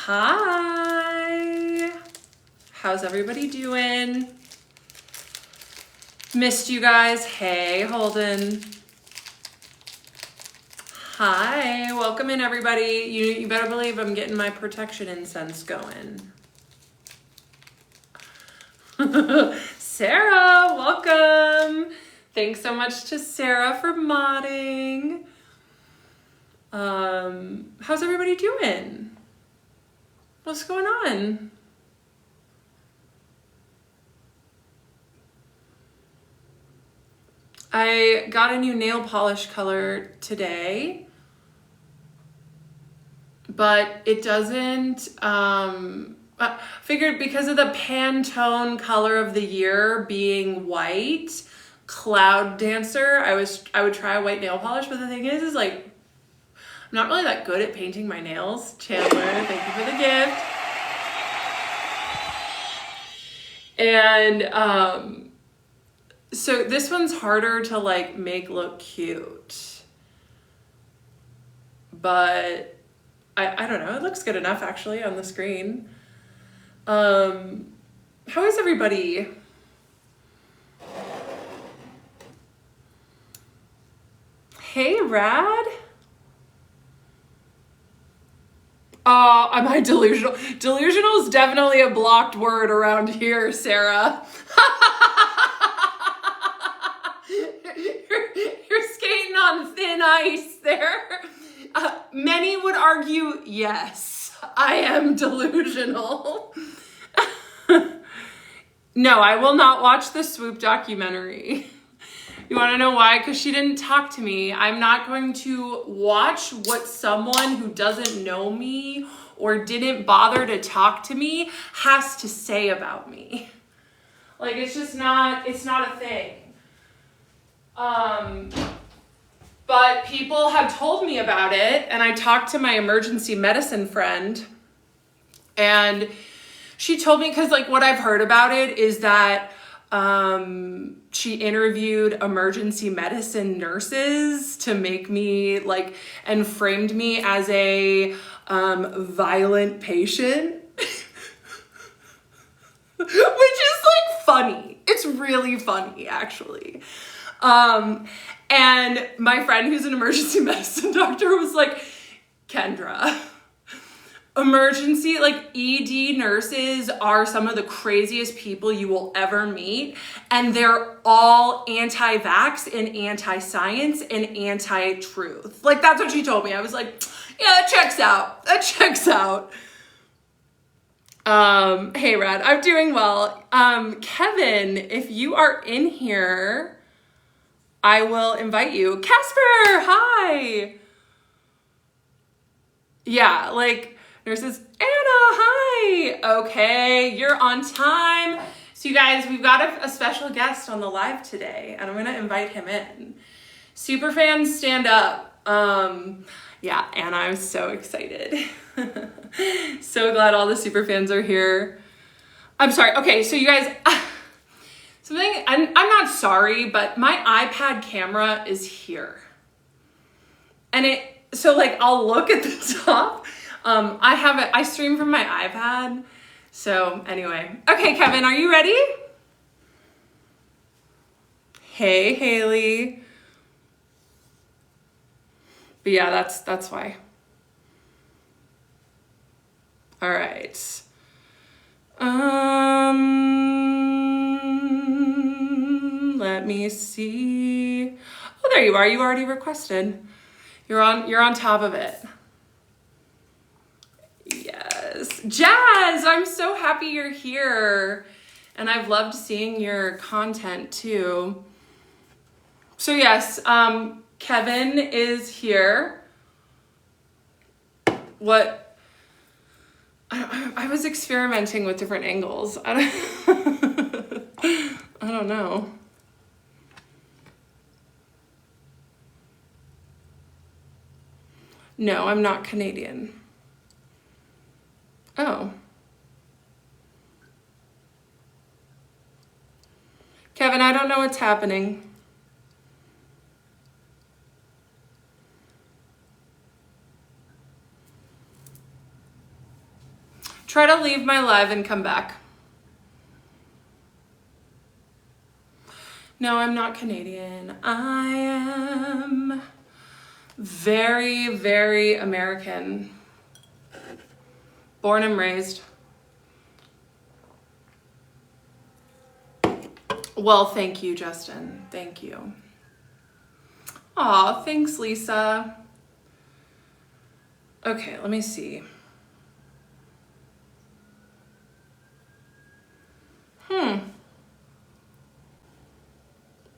Hi, how's everybody doing? Missed you guys. Hey, Holden. Hi, welcome in everybody. You better believe I'm getting my protection incense going. Sarah, welcome. Thanks so much to Sarah for modding. How's everybody doing? What's going on? I got a new nail polish color today, but it doesn't, figured because of the Pantone color of the year being white, Cloud Dancer, I would try a white nail polish, but the thing is like, I'm not really that good at painting my nails. Chandler, thank you for the gift. And so this one's harder to like make look cute. But I don't know, it looks good enough actually on the screen. How is everybody? Hey, Rad. Am I delusional? Delusional is definitely a blocked word around here, Sarah. You're skating on thin ice there. Many would argue, yes, I am delusional. No, I will not watch the Swoop documentary. You want to know why? Because she didn't talk to me. I'm not going to watch what someone who doesn't know me or didn't bother to talk to me has to say about me. Like, it's just not, it's not a thing. But people have told me about it, and I talked to my emergency medicine friend, and she told me, because like what I've heard about it is that she interviewed emergency medicine nurses to make me like, and framed me as a violent patient, which is like funny. It's really funny, actually. And my friend who's an emergency medicine doctor was like, Kendra, emergency, like ED nurses are some of the craziest people you will ever meet. And they're all anti-vax and anti-science and anti-truth. Like, that's what she told me. I was like, yeah, that checks out. That checks out. Hey, Rad, I'm doing well. Kevin, if you are in here, I will invite you. Casper, hi. Yeah, like nurses, Anna, hi. Okay, you're on time. So you guys, we've got a special guest on the live today, and I'm gonna invite him in. Superfans, stand up. Yeah, Anna, I'm so excited. So glad all the superfans are here. I'm sorry, okay, so you guys, something, I'm not sorry, but my iPad camera is here. And so like, I'll look at the top. I stream from my iPad. So anyway, okay, Kevin, are you ready? Hey, Haley. But yeah, that's why. All right. Let me see. Oh, there you are. You already requested. You're on top of it. Yes. Jazz, I'm so happy you're here. And I've loved seeing your content too. So yes, Kevin is here. I was experimenting with different angles. I don't know. No, I'm not Canadian. Oh. Kevin, I don't know what's happening. Try to leave my live and come back. No, I'm not Canadian. I am very, very American. Born and raised. Well, thank you, Justin. Thank you. Aw, thanks, Lisa. Okay, let me see.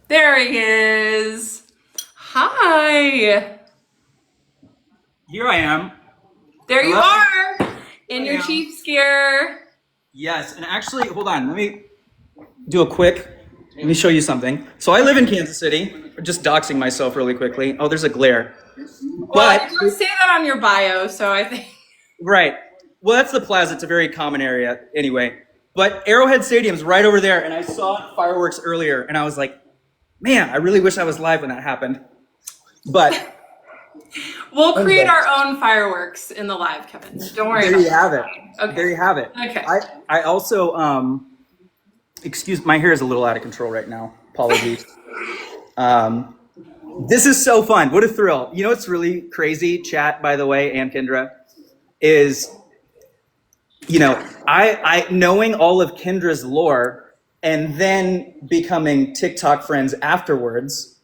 There he is. Hi. Here I am. There you Hello? are. In your Chiefs gear. Yes, and actually, hold on. Let me do a quick. Let me show you something. So I live in Kansas City. I'm just doxing myself really quickly. Oh, there's a glare. Well, it doesn't say that on your bio, so I think. Right. Well, that's the plaza. It's a very common area anyway. But Arrowhead Stadium's right over there, and I saw fireworks earlier, and I was like, man, I really wish I was live when that happened. But we'll create our own fireworks in the live, Kevin. Don't worry. There you have it. Okay. There you have it. Okay. I also excuse, my hair is a little out of control right now. Apologies. This is so fun. What a thrill. You know what's really crazy, chat, by the way, and Kendra, is, you know, I knowing all of Kendra's lore and then becoming TikTok friends afterwards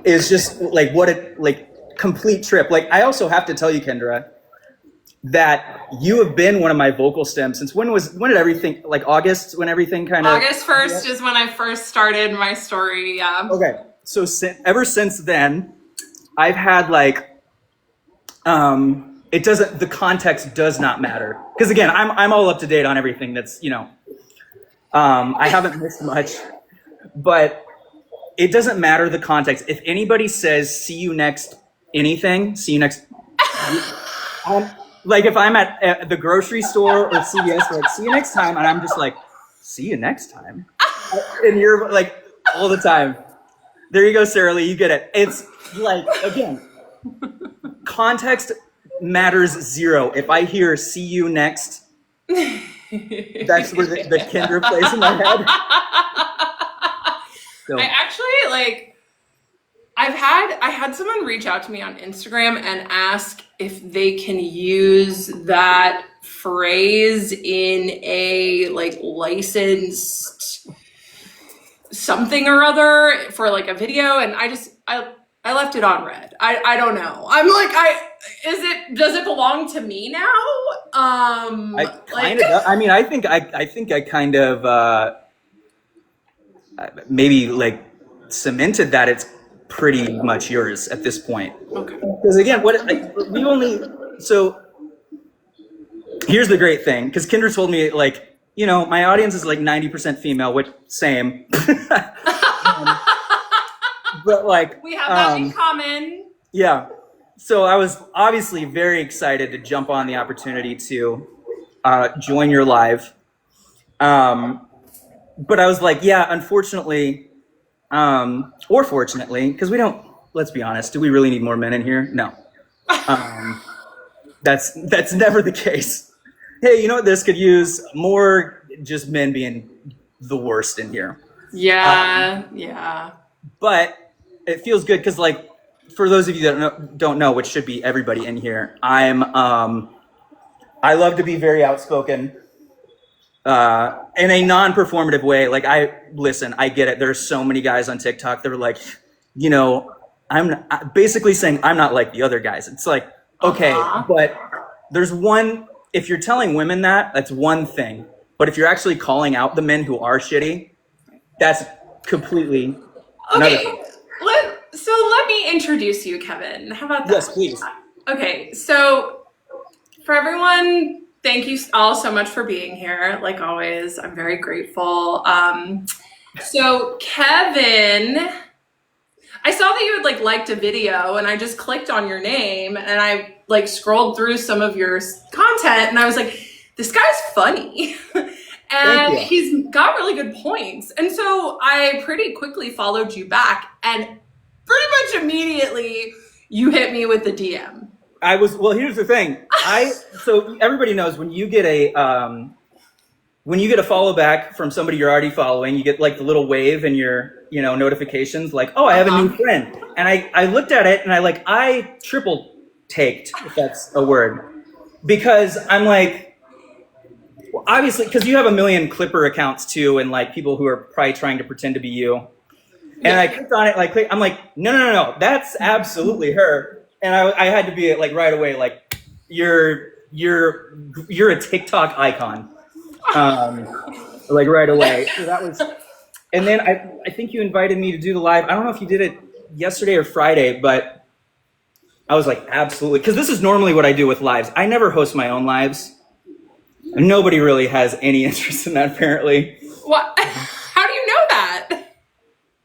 is just like what a complete trip. Like, I also have to tell you, Kendra, that you have been one of my vocal stems since when did everything, like August, when everything kind of... August 1st is when I first started my story, yeah. Okay, so ever since then, I've had like, the context does not matter. Because again, I'm all up to date on everything that's, you know, I haven't missed much, but it doesn't matter the context. If anybody says, see you next anything, see you next, like if I'm at the grocery store or CVS, like, see you next time, and I'm just like, see you next time. And you're like, all the time. There you go, Sarah Lee, you get it. It's like, again, context matters zero. If I hear see you next, that's where the Kendra plays in my head. So. I actually, like, I had someone reach out to me on Instagram and ask if they can use that phrase in a like licensed something or other for like a video, and I left it on red. I don't know. I'm like, does it belong to me now? I kind of, I mean, I think I kind of maybe like cemented that it's pretty much yours at this point. Okay. Because again, so here's the great thing, because Kendra told me, like, you know, my audience is like 90% female, which same. But like we have that in common. Yeah. So I was obviously very excited to jump on the opportunity to join your live. But I was like, yeah, unfortunately, or fortunately, because let's be honest, do we really need more men in here? No. That's never the case. Hey, you know what this could use? More just men being the worst in here. Yeah, yeah. But it feels good because, like, for those of you that don't know, which should be everybody in here, I love to be very outspoken. In a non-performative way. Like, I get it. There's so many guys on TikTok that are like, you know, I'm basically saying I'm not like the other guys. It's like, okay, but there's one, if you're telling women that's one thing. But if you're actually calling out the men who are shitty, that's completely another thing. So let me introduce you, Kevin. How about that? Yes, please. Okay, so for everyone, thank you all so much for being here. Like always, I'm very grateful. So Kevin, I saw that you had liked a video, and I just clicked on your name, and I scrolled through some of your content, and I was like, this guy's funny. And he's got really good points. And so I pretty quickly followed you back, and pretty much immediately you hit me with the DM. Well, here's the thing. So everybody knows when you get a follow back from somebody you're already following, you get like the little wave in your, notifications, like, oh, I have a new friend. And I looked at it and I triple taked, if that's a word, because I'm like, well, obviously, because you have a million Clipper accounts too, and like people who are probably trying to pretend to be you. And I clicked on it, I'm like, no, that's absolutely her. And I had to be like right away, like, you're a TikTok icon, like right away. So that was, and then I think you invited me to do the live. I don't know if you did it yesterday or Friday, but I was like, absolutely, because this is normally what I do with lives. I never host my own lives. Nobody really has any interest in that, apparently. What? How do you know that?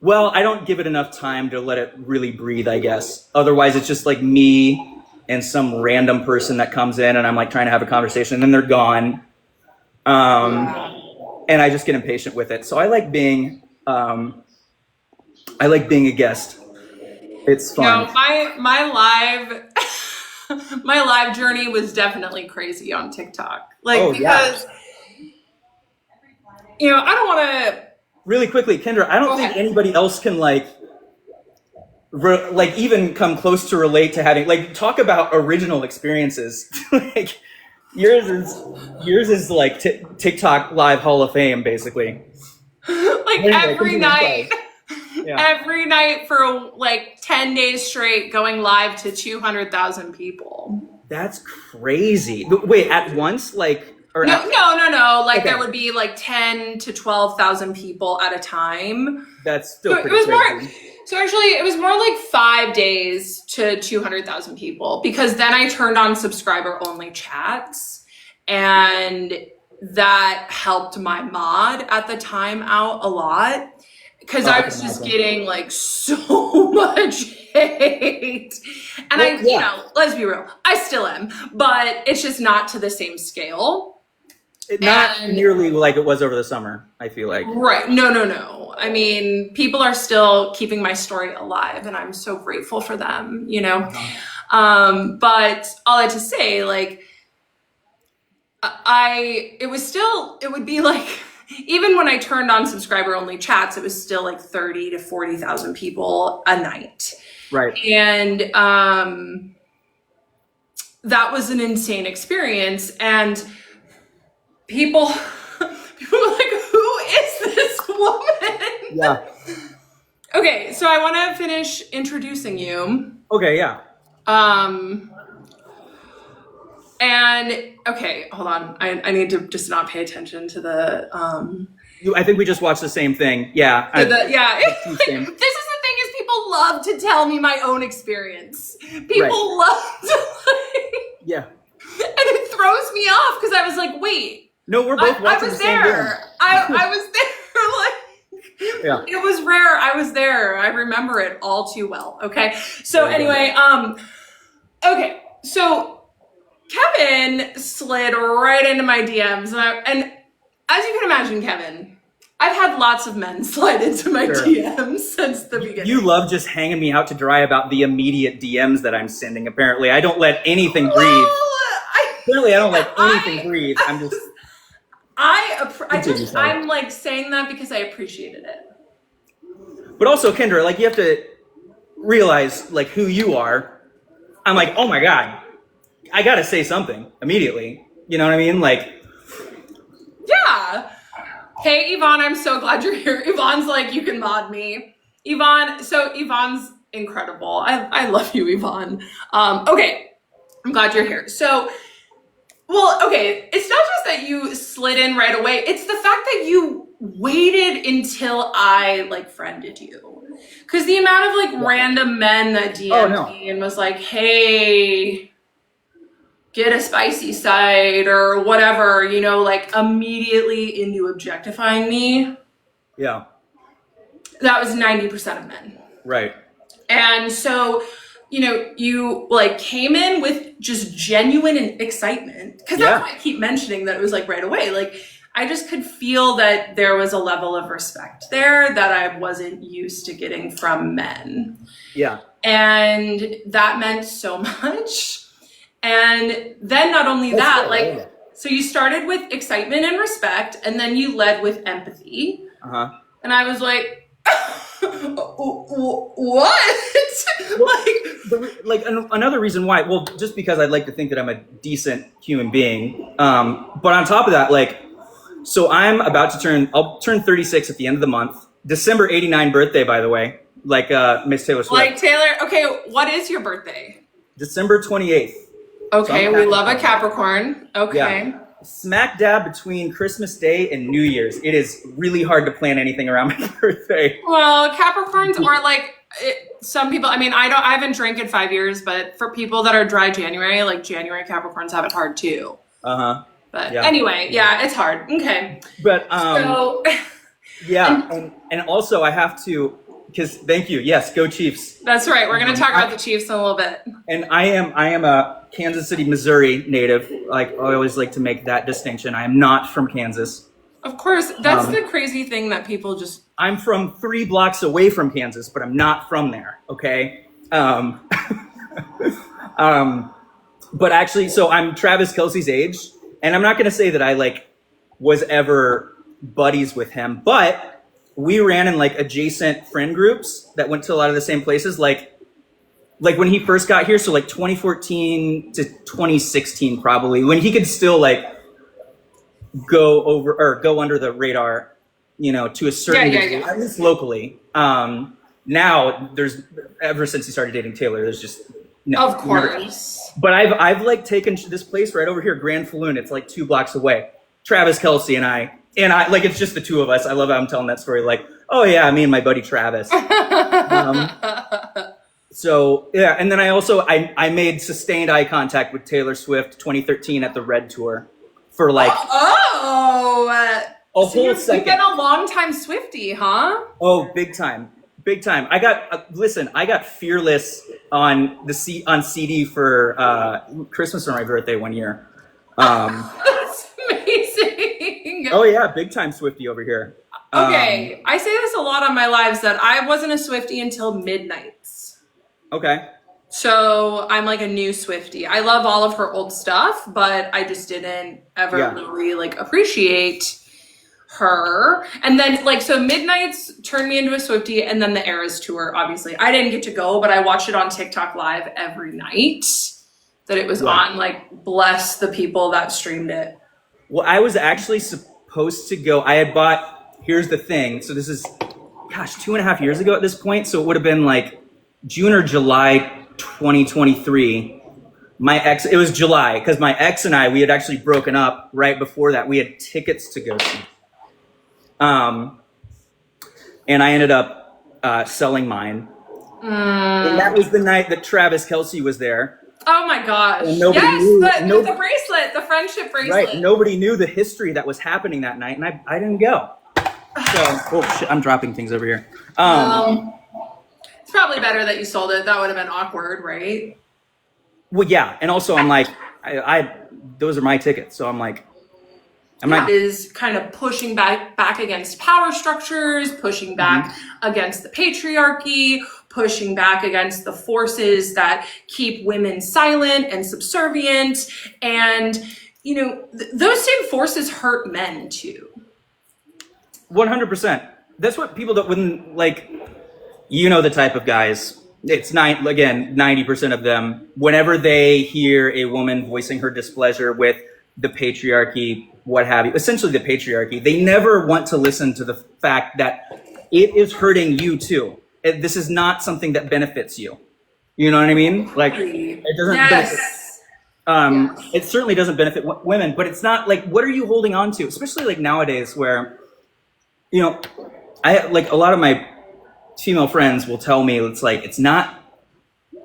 Well, I don't give it enough time to let it really breathe, I guess. Otherwise, it's just like me and some random person that comes in and I'm like trying to have a conversation and then they're gone. And I just get impatient with it. So I like being a guest. It's fun. My live journey was definitely crazy on TikTok. Because I don't want to. Really quickly, Kendra, I don't think anybody else can even come close to relate to having talk about original experiences. Like yours is like TikTok Live Hall of Fame, basically. Like every night. Yeah. Every night for 10 days straight, going live to 200,000 people. That's crazy. Wait, at once, No. There would be 10 to 12,000 people at a time. That's still pretty crazy. So actually, it was more like 5 days to 200,000 people, because then I turned on subscriber only chats, and that helped my mod at the time out a lot, because I was just getting so much hate. And let's be real, I still am, but it's just not to the same scale. Not nearly like it was over the summer, I feel like. Right. No. I mean, people are still keeping my story alive, and I'm so grateful for them, But all that to say, it would be even when I turned on subscriber only chats, it was still 30 to 40,000 people a night. Right. And that was an insane experience. And people were like, who is this woman? Yeah. Okay, so I want to finish introducing you. Okay, yeah. And okay, hold on. I need to just not pay attention to the I think we just watched the same thing. Yeah. This is the thing, is people love to tell me my own experience. People love to yeah. And it throws me off, because I was like, wait. No, we're both watching the same game. I was there. Yeah. It was rare. I was there. I remember it all too well. Okay. So anyway, okay. So Kevin slid right into my DMs, and as you can imagine, Kevin, I've had lots of men slide into my DMs since the beginning. You love just hanging me out to dry about the immediate DMs that I'm sending. Apparently, I don't let anything breathe. Clearly, I don't let anything breathe. I'm just. I'm saying that because I appreciated it. But also, Kendra, you have to realize who you are. I'm like, oh my God, I gotta say something immediately. You know what I mean? Yeah. Hey, Yvonne, I'm so glad you're here. Yvonne's you can mod me. Yvonne's incredible. I love you, Yvonne. Okay, I'm glad you're here. So, well, okay, it's not just that you slid in right away. It's the fact that you waited until I friended you. Because the amount of random men that DM'd me and was like, hey, get a spicy side or whatever, immediately into objectifying me. Yeah. That was 90% of men. Right. And so, you came in with just genuine excitement, because that's why I keep mentioning that it was right away. I just could feel that there was a level of respect there that I wasn't used to getting from men. Yeah. And that meant so much. And then not only That's that, good. like, so you started with excitement and respect, and then you led with empathy. And I was like, what? Another reason why, well, just because I'd like to think that I'm a decent human being. But on top of that, like, so I'll turn 36 at the end of the month. December 89 birthday, by the way, like Miss Taylor Swift. Like Taylor, okay, what is your birthday? December 28th. Okay, so we love a Capricorn. Okay. Yeah. Smack dab between Christmas Day and New Year's. It is really hard to plan anything around my birthday. Well, Capricorns are like some people. I mean, I haven't drank in 5 years, but for people that are dry January, like January Capricorns have it hard too. But anyway, yeah, it's hard. Okay. But so yeah, and also I have to, because thank you. Yes, go Chiefs. That's right. We're going to talk about the Chiefs in a little bit. And I am a Kansas City, Missouri native. Like, I always like to make that distinction. I am not from Kansas. Of course, that's the crazy thing that people just. I'm from 3 blocks away from Kansas, but I'm not from there. Okay. But actually, so I'm Travis Kelce's age, and I'm not going to say that I like was ever buddies with him, but we ran in like adjacent friend groups that went to a lot of the same places. Like when he first got here, so like 2014 to 2016, probably, when he could still like go under the radar, you know, to a certain degree, at least locally. Now ever since he started dating Taylor, there's just no. Of course. But I've like taken this place right over here, Grand Falloon. It's like 2 blocks away. Travis Kelce and I like, it's just the two of us. I love how I'm telling that story. Like, oh yeah, me and my buddy Travis. So yeah, and then I made sustained eye contact with Taylor Swift 2013 at the Red Tour for like a whole second. You've been a long time Swiftie, huh? Oh, big time. I got Fearless on CD for Christmas or my birthday one year. That's amazing. Oh yeah, big time Swiftie over here. Okay, I say this a lot on my lives that I wasn't a Swiftie until Midnights. Okay. So I'm like a new Swiftie. I love all of her old stuff, but I just didn't ever really like appreciate her. And then like, so Midnights turned me into a Swiftie, and then the Eras tour, obviously. I didn't get to go, but I watched it on TikTok live every night that it was on. Like, bless the people that streamed it. Well, I was actually supposed to go. I had bought, here's the thing. So this is, 2.5 years ago at this point. So it would have been like June or July 2023. It was July, because my ex and we had actually broken up right before that. We had tickets to go see. And I ended up selling mine. And that was the night that Travis Kelce was there. Oh my gosh. And yes, the bracelet, the friendship bracelet. Right. Nobody knew the history that was happening that night, and I didn't go. So, oh shit, I'm dropping things over here. It's probably better that you sold it. That would have been awkward, right? Well, yeah. And also I'm like, those are my tickets. So I'm like, is kind of pushing back against power structures, pushing back against the patriarchy, pushing back against the forces that keep women silent and subservient. And, you know, those same forces hurt men too. 100%. That's what people that wouldn't like, you know, the type of guys. It's 90% of them, whenever they hear a woman voicing her displeasure with the patriarchy, what have you, essentially the patriarchy, they never want to listen to the fact that it is hurting you too. This is not something that benefits you. You know what I mean? Like, it doesn't benefit. It certainly doesn't benefit women, but it's not like, what are you holding on to? Especially like nowadays where, you know, I like a lot of my female friends will tell me it's not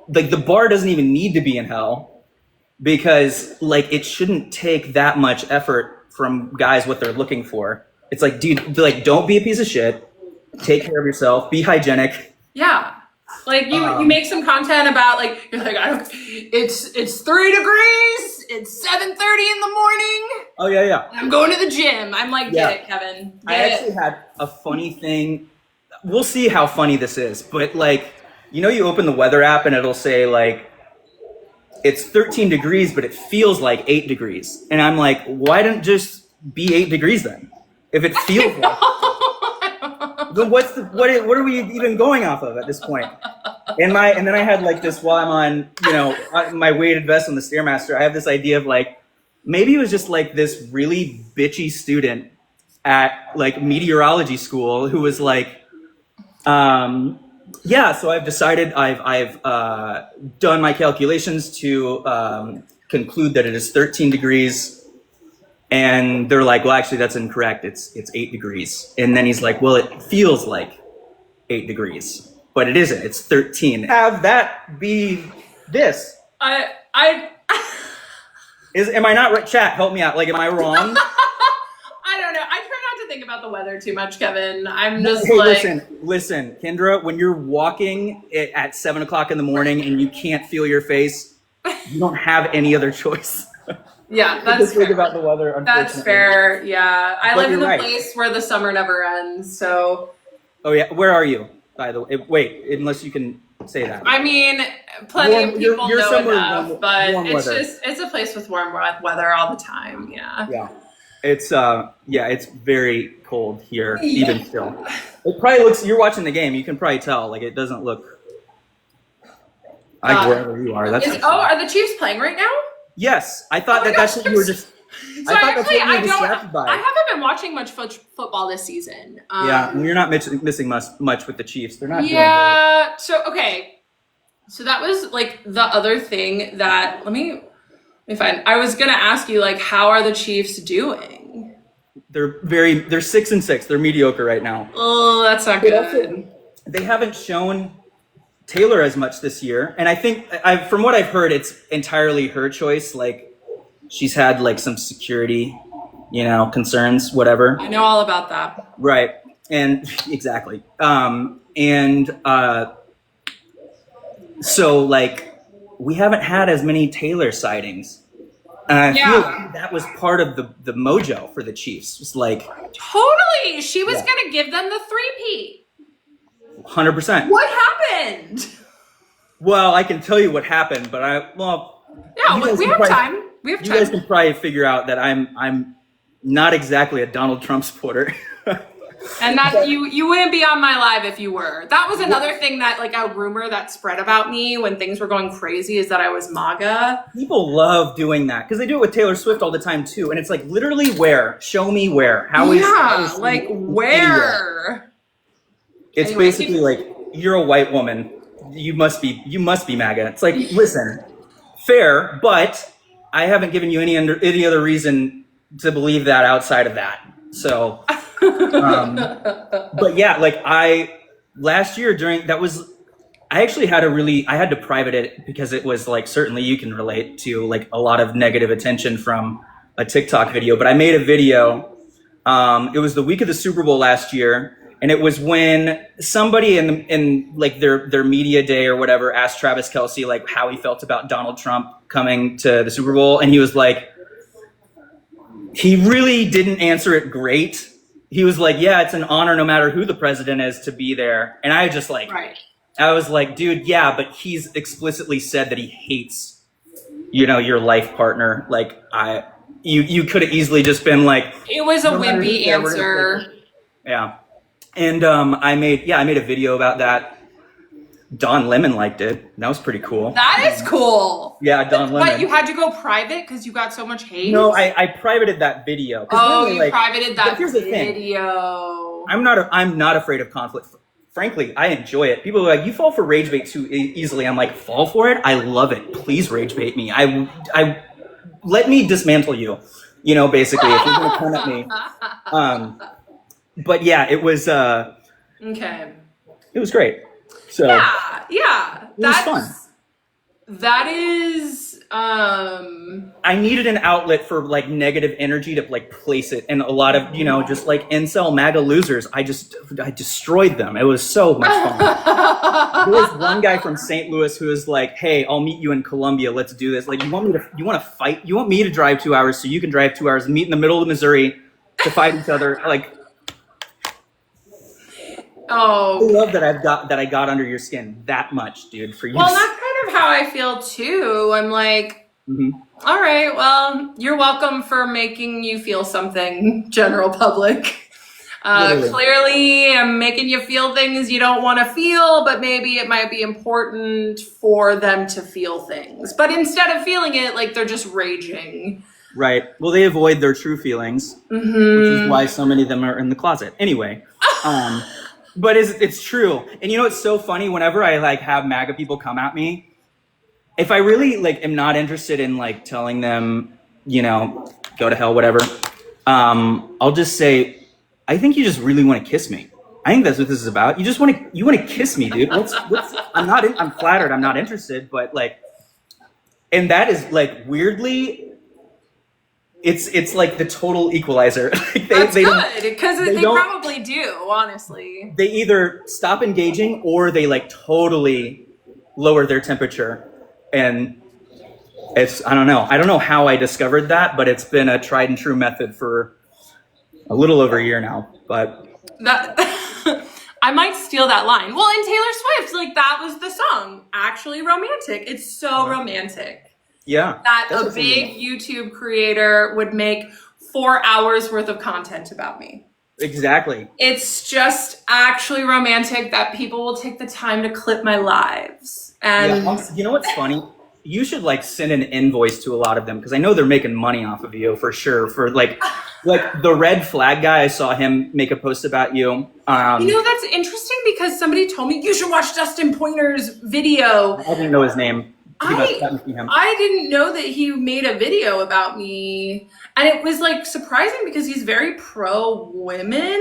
like the bar doesn't even need to be in hell, because like it shouldn't take that much effort from guys what they're looking for. It's like, dude, like, don't be a piece of shit. Take care of yourself. Be hygienic. Yeah. Like you make some content about like, you're like, it's 3 degrees. It's 7:30 in the morning. Oh yeah. I'm going to the gym. I'm like, get it, Kevin. I actually had a funny thing. We'll see how funny this is, but like, you know, you open the weather app and it'll say like, it's 13 degrees, but it feels like 8 degrees. And I'm like, why don't just be 8 degrees then? If it feels like, then what are we even going off of at this point? And then I had like this while I'm on, you know, my weighted vest on the Stairmaster, I have this idea of like, maybe it was just like this really bitchy student at like meteorology school who was like, yeah, so I've decided I've done my calculations to conclude that it is 13 degrees. And they're like, well, actually, that's incorrect. It's 8 degrees. And then he's like, well, it feels like 8 degrees, but it isn't. It's 13. Have that be this. Am I not right? Chat, help me out. Like, am I wrong? I don't know. I try not to think about the weather too much, Kevin. I'm just hey, like... Listen, Kendra, when you're walking at 7 o'clock in the morning and you can't feel your face, you don't have any other choice. Yeah, that's fair. Think about the weather, unfortunately. That's fair. Yeah, I live in the right. place where the summer never ends. So. Oh yeah, where are you? By the way, wait, unless you can say that. I mean, plenty of people you're know enough, but warm it's weather. It's a place with warm weather all the time. Yeah. Yeah, it's very cold here, even still. It probably looks. You're watching the game. You can probably tell. Like it doesn't look. Like wherever you are. Are the Chiefs playing right now? Yes, I thought that's what you were just. So I haven't been watching much football this season. Yeah, you're not missing much with the Chiefs. They're not. Yeah. So okay. So that was like the other thing that let me find. I was gonna ask you like, how are the Chiefs doing? They're 6-6. They're mediocre right now. Oh, that's not good. They haven't shown Taylor as much this year, and I think from what I've heard, it's entirely her choice. Like she's had like some security, concerns, whatever. I know all about that. Right, and exactly, so like we haven't had as many Taylor sightings, and I feel like that was part of the mojo for the Chiefs. It's like totally, she was gonna give them the 3-peat. 100%. What happened? Well, I can tell you what happened, but we have time. You guys can probably figure out that I'm not exactly a Donald Trump supporter. And that you wouldn't be on my live if you were. That was another thing that like a rumor that spread about me when things were going crazy is that I was MAGA. People love doing that because they do it with Taylor Swift all the time too, and it's like literally where? Show me where. How is like where? It's basically like you're a white woman. You must be MAGA. It's like, listen, fair, but I haven't given you any other reason to believe that outside of that. So, but yeah, like last year I actually had I had to private it because it was like, certainly you can relate to like a lot of negative attention from a TikTok video, but I made a video. It was the week of the Super Bowl last year. And it was when somebody in like their media day or whatever asked Travis Kelce like how he felt about Donald Trump coming to the Super Bowl, and he was like, he really didn't answer it great. He was like, yeah, it's an honor no matter who the president is to be there. And I just like, I was like, dude, yeah, but he's explicitly said that he hates, your life partner. Like you could have easily just been like, it was a wimpy answer. Yeah. And I made a video about that. Don Lemon liked it. That was pretty cool. That is cool. Yeah, Don Lemon. But you had to go private because you got so much hate? No, I privated that video. Oh, really, you privated that here's the video. Thing. I'm not afraid of conflict. Frankly, I enjoy it. People are like, you fall for rage bait too easily. I'm like, fall for it? I love it. Please rage bait me. I let me dismantle you. Basically, if you're gonna come at me. But yeah, it was okay. It was great. So yeah, it was fun. That is I needed an outlet for like negative energy to like place it, and a lot of just like incel MAGA losers. I destroyed them. It was so much fun. There was one guy from St. Louis who was like, "Hey, I'll meet you in Columbia. Let's do this. Like, you want to fight? You want me to drive 2 hours so you can drive 2 hours and meet in the middle of Missouri to fight each other?" Like. Oh, I love that I got under your skin that much, dude. For you. Well, that's kind of how I feel too. I'm like, all right, well, you're welcome for making you feel something, general public. Clearly, I'm making you feel things you don't want to feel, but maybe it might be important for them to feel things. But instead of feeling it, like they're just raging. Right. Well, they avoid their true feelings, which is why so many of them are in the closet. Anyway, but it's true. And you know, it's so funny. Whenever I like have MAGA people come at me, if I really like am not interested in like telling them, you know, go to hell, whatever, I'll just say, I think you just really want to kiss me. I think that's what this is about. You want to kiss me, dude. I'm flattered. I'm not interested, but like, and that is like weirdly, it's like the total equalizer. That's good, because they probably do, honestly. They either stop engaging or they like totally lower their temperature. And I don't know how I discovered that, but it's been a tried and true method for a little over a year now. But that I might steal that line. Well, in Taylor Swift, like that was the song, Actually Romantic. It's so romantic. Yeah. That a big YouTube creator would make 4 hours worth of content about me. Exactly. It's just actually romantic that people will take the time to clip my lives. And you know what's funny? You should like send an invoice to a lot of them because I know they're making money off of you for sure. For like the red flag guy, I saw him make a post about you. You know, that's interesting because somebody told me you should watch Dustin Pointer's video. I didn't know his name. I didn't know that he made a video about me. And it was like surprising because he's very pro women.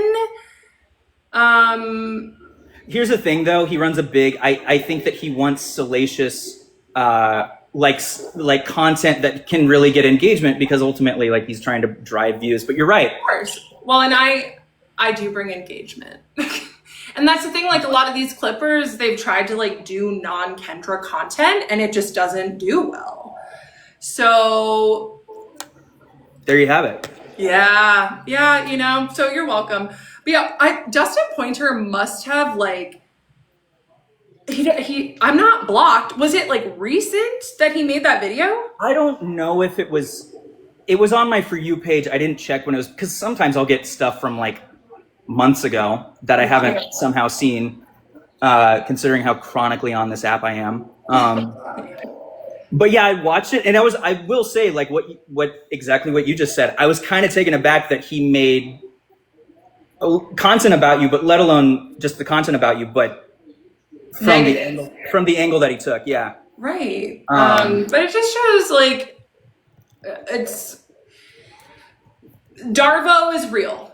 Here's the thing though, he runs a big, I think that he wants salacious like content that can really get engagement because ultimately like he's trying to drive views, but you're right. Of course. Well, and I do bring engagement. And that's the thing, like a lot of these clippers, they've tried to like do non-Kendra content and it just doesn't do well. So there you have it. Yeah, you know, so you're welcome. But yeah, Dustin Pointer must have like, I'm not blocked. Was it like recent that he made that video? I don't know if it was on my For You page. I didn't check when it was, because sometimes I'll get stuff from like months ago that I haven't somehow seen, considering how chronically on this app I am. But yeah, I watched it and I will say like exactly what you just said. I was kind of taken aback that he made content about you, but let alone just the content about you, but from the angle that he took. Yeah. Right. But it just shows like Darvo is real.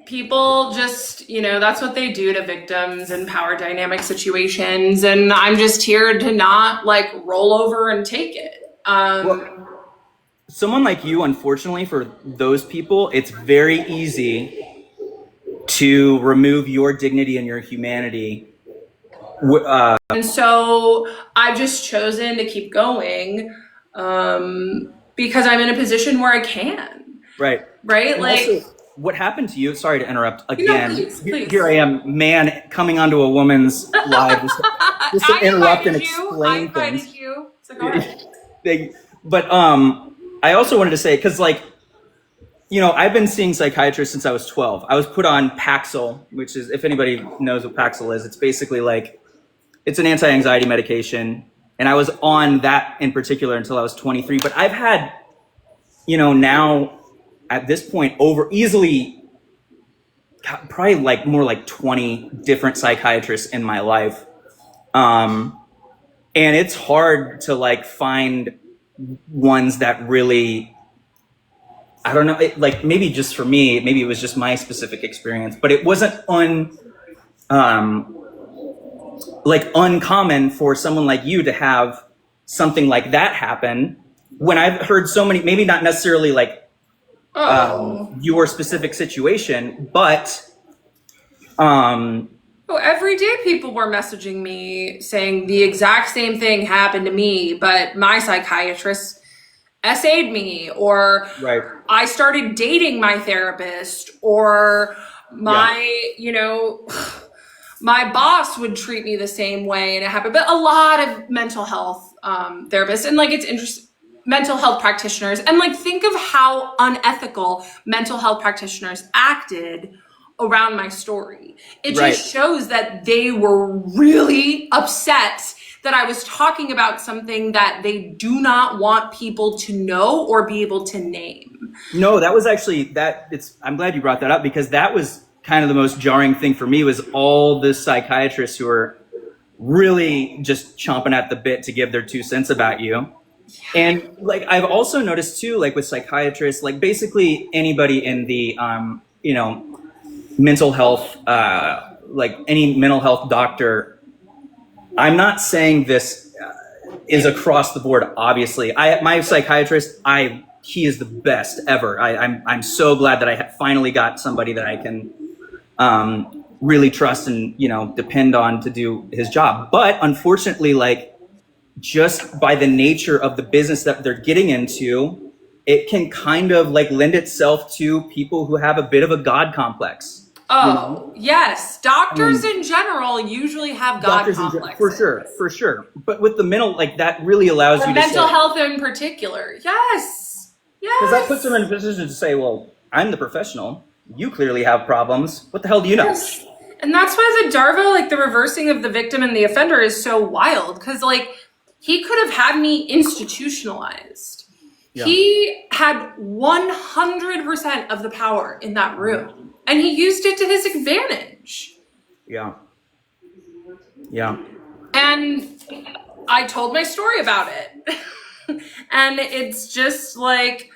People just, you know, that's what they do to victims in power dynamic situations. And I'm just here to not like roll over and take it. Well, someone like you, unfortunately, for those people, it's very easy to remove your dignity and your humanity. And so I've just chosen to keep going because I'm in a position where I can. Right. Right. And like. Also, what happened to you? Sorry to interrupt again. No, please. Here I am, man, coming onto a woman's live just to interrupt and explain things. You. So go ahead. But I also wanted to say, because like, you know, I've been seeing psychiatrists since I was 12. I was put on Paxil, which is, if anybody knows what Paxil is, it's basically like, it's an anti-anxiety medication. And I was on that in particular until I was 23. But I've had, you know, now at this point easily probably like more like 20 different psychiatrists in my life. And it's hard to like find ones that really, I don't know, like maybe just for me, maybe it was just my specific experience, but it wasn't uncommon for someone like you to have something like that happen when I've heard so many, maybe not necessarily like your specific situation, but every day people were messaging me saying the exact same thing happened to me, but my psychiatrist essayed me, or right. I started dating my therapist, or my, you know, my boss would treat me the same way, and it happened. But a lot of mental health therapists, and like it's interesting, mental health practitioners, and like think of how unethical mental health practitioners acted around my story. It just shows that they were really upset that I was talking about something that they do not want people to know or be able to name. No, that was actually I'm glad you brought that up, because that was kind of the most jarring thing for me, was all the psychiatrists who are really just chomping at the bit to give their 2 cents about you. Yeah. And like, I've also noticed too, like with psychiatrists, like basically anybody in the, mental health, like any mental health doctor, I'm not saying this is across the board, obviously. My psychiatrist, he is the best ever. I'm so glad that I finally got somebody that I can really trust and, depend on to do his job. But unfortunately, like, just by the nature of the business that they're getting into, it can kind of like lend itself to people who have a bit of a God complex. Oh, yes. Doctors in general usually have God complexes. For sure. But with the mental, like, that really allows you to mental health in particular. Yes. Because that puts them in a position to say, well, I'm the professional. You clearly have problems. What the hell do you know? Yes. And that's why the DARVO, like the reversing of the victim and the offender, is so wild. Because, like, he could have had me institutionalized. Yeah. He had 100% of the power in that room. And he used it to his advantage. Yeah. Yeah. And I told my story about it. And it's just like,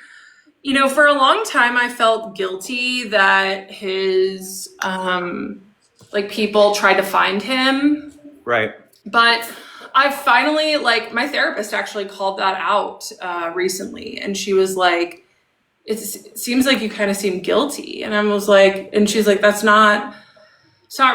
for a long time I felt guilty that his, people tried to find him. Right. But I finally, my therapist actually called that out recently. And she was like, it seems like you kind of seem guilty. And I was like, and she's like, it's not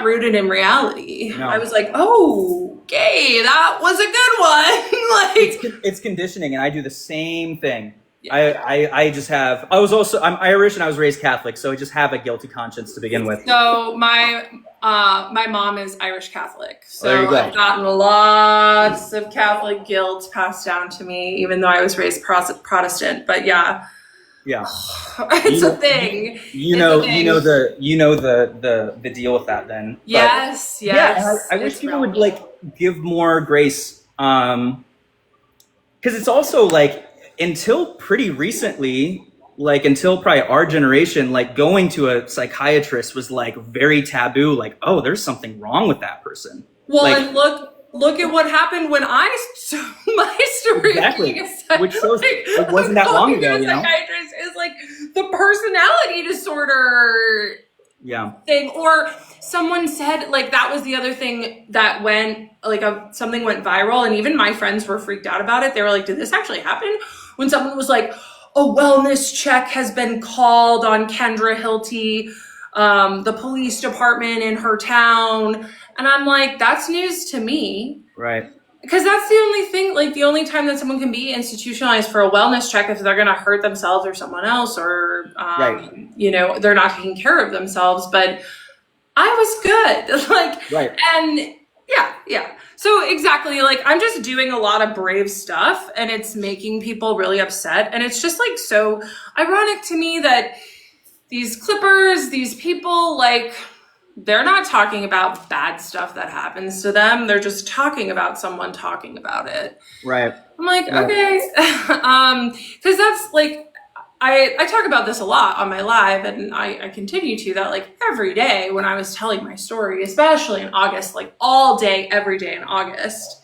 rooted in reality. No. I was like, oh, okay, that was a good one. It's conditioning. And I do the same thing. Yeah. I'm Irish and I was raised Catholic. So I just have a guilty conscience to begin with. So my mom is Irish Catholic. So I've gotten lots of Catholic guilt passed down to me, even though I was raised Protestant. But yeah. Yeah, it's a thing. You know the deal with that then. Yes. Yeah, I wish people would give more grace, because it's also until pretty recently, until probably our generation, going to a psychiatrist was very taboo. Oh, there's something wrong with that person. Well, and look at what happened when I told my story. Exactly. Which shows it wasn't that long ago, Psychiatrist is the personality disorder thing. Or someone said, that was the other thing that went, something went viral, and even my friends were freaked out about it. They were like, did this actually happen? When someone was like, a wellness check has been called on Kendra Hilty, the police department in her town. And I'm like, that's news to me. Right. Because that's the only thing, the only time that someone can be institutionalized for a wellness check if they're going to hurt themselves or someone else, or, they're not taking care of themselves. But I was good. Right. And yeah. So exactly, I'm just doing a lot of brave stuff, and it's making people really upset. And it's just so ironic to me that these clippers, these people, they're not talking about bad stuff that happens to them. They're just talking about someone talking about it. Right. I'm like, okay. Because that's I talk about this a lot on my live, and I continue to that every day when I was telling my story, especially in August, all day, every day in August,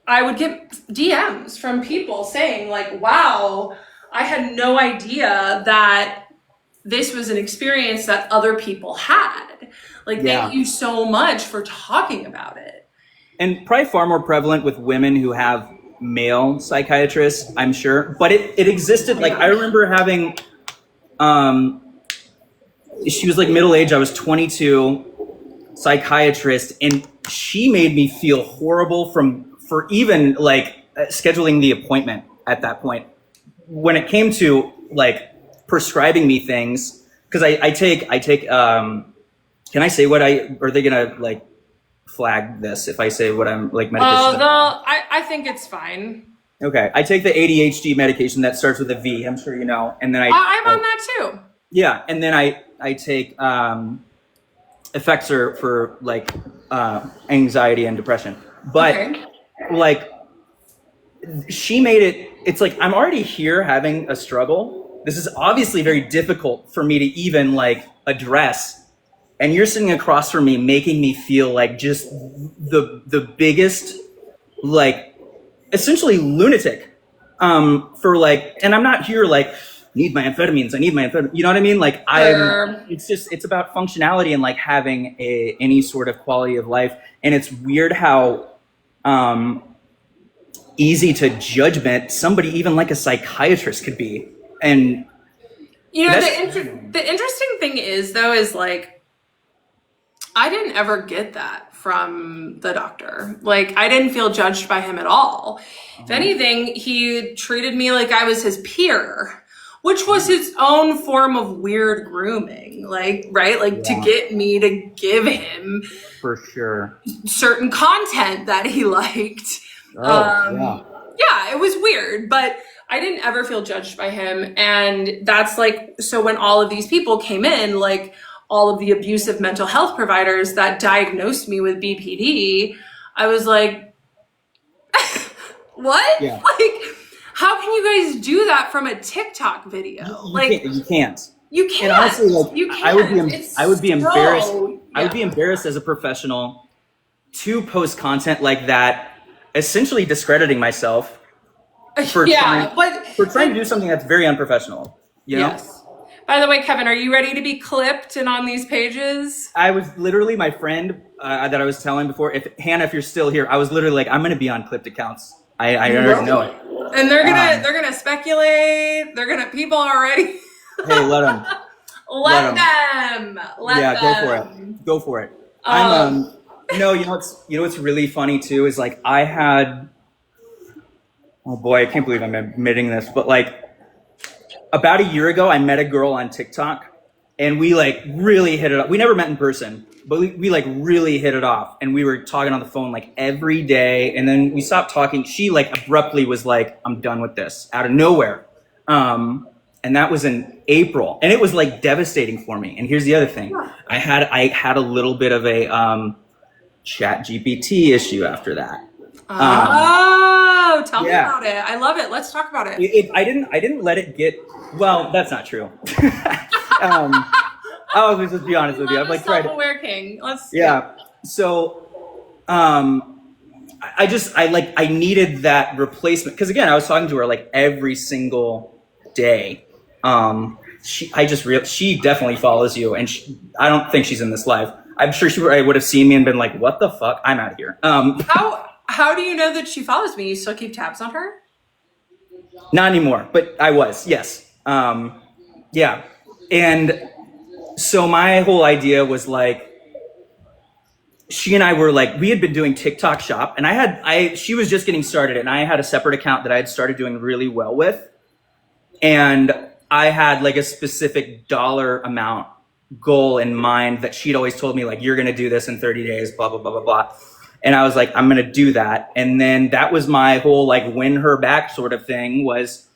I would get DMs from people saying wow, I had no idea that this was an experience that other people had. Thank you so much for talking about it. And probably far more prevalent with women who have male psychiatrists, I'm sure. But it existed. I remember having, she was middle-aged. I was 22, psychiatrist. And she made me feel horrible for even scheduling the appointment at that point. When it came to prescribing me things, because I take Can I say what are they gonna like flag this if I say what I'm like medication? I think it's fine. Okay, I take the ADHD medication that starts with a V. I'm sure you know, and then I'm on that too. Yeah, and then I take Effexor for like anxiety and depression. But Okay. like she made it. It's like I'm already here having a struggle. This is obviously very difficult for me to even like address. And you're sitting across from me, making me feel like just the biggest, like, essentially lunatic. For like, and I'm not here like need my amphetamines. I need my amphetamines. You know what I mean? Like it's about functionality and like having any sort of quality of life. And it's weird how easy to judgment somebody even like a psychiatrist could be. And you know the interesting thing is though is like I didn't ever get that from the doctor. Like I didn't feel judged by him at all. If anything, he treated me like I was his peer, which was his own form of weird grooming. Like, right? Like to get me to give him for sure certain content that he liked. Yeah, it was weird, but I didn't ever feel judged by him. And that's like, so when all of these people came in, like all of the abusive mental health providers that diagnosed me with BPD, I was like, what? Yeah. Like, how can you guys do that from a TikTok video? You can't. You can't. And honestly, like, you can't. I would be embarrassed. Yeah. I would be embarrassed as a professional to post content like that, essentially discrediting myself for trying to do something that's very unprofessional. You know? Yes. By the way, Kevin, are you ready to be clipped and on these pages? I was literally, my friend that I was telling before, Hannah, if you're still here, I was literally like, I'm going to be on clipped accounts. I already know it. And they're gonna speculate. People already. Hey, let them. Let them. Go for it. I'm no, you know what's really funny too is like I had. Oh boy, I can't believe I'm admitting this, but like. About a year ago, I met a girl on TikTok and we like really hit it off. We never met in person, but we like really hit it off. And we were talking on the phone like every day. And then we stopped talking. She like abruptly was like, I'm done with this out of nowhere. And that was in April. And it was like devastating for me. And here's the other thing. I had a little bit of a chat GPT issue after that. Tell me about it. I love it. Let's talk about it. I didn't let it get. Well, that's not true. I'll just be honest with you. I've like tried. Self-aware king. So, I needed that replacement because again, I was talking to her like every single day. She definitely follows you, and I don't think she's in this live. I'm sure she would have seen me and been like, "What the fuck? I'm out of here." How do you know that she follows me? You still keep tabs on her? Not anymore, but I was, yes. Yeah. And so my whole idea was like, she and I were like, we had been doing TikTok shop and she was just getting started and I had a separate account that I had started doing really well with. And I had like a specific dollar amount goal in mind that she'd always told me like, you're going to do this in 30 days, blah, blah, blah, blah, blah. And I was like, I'm going to do that. And then that was my whole like win her back sort of thing was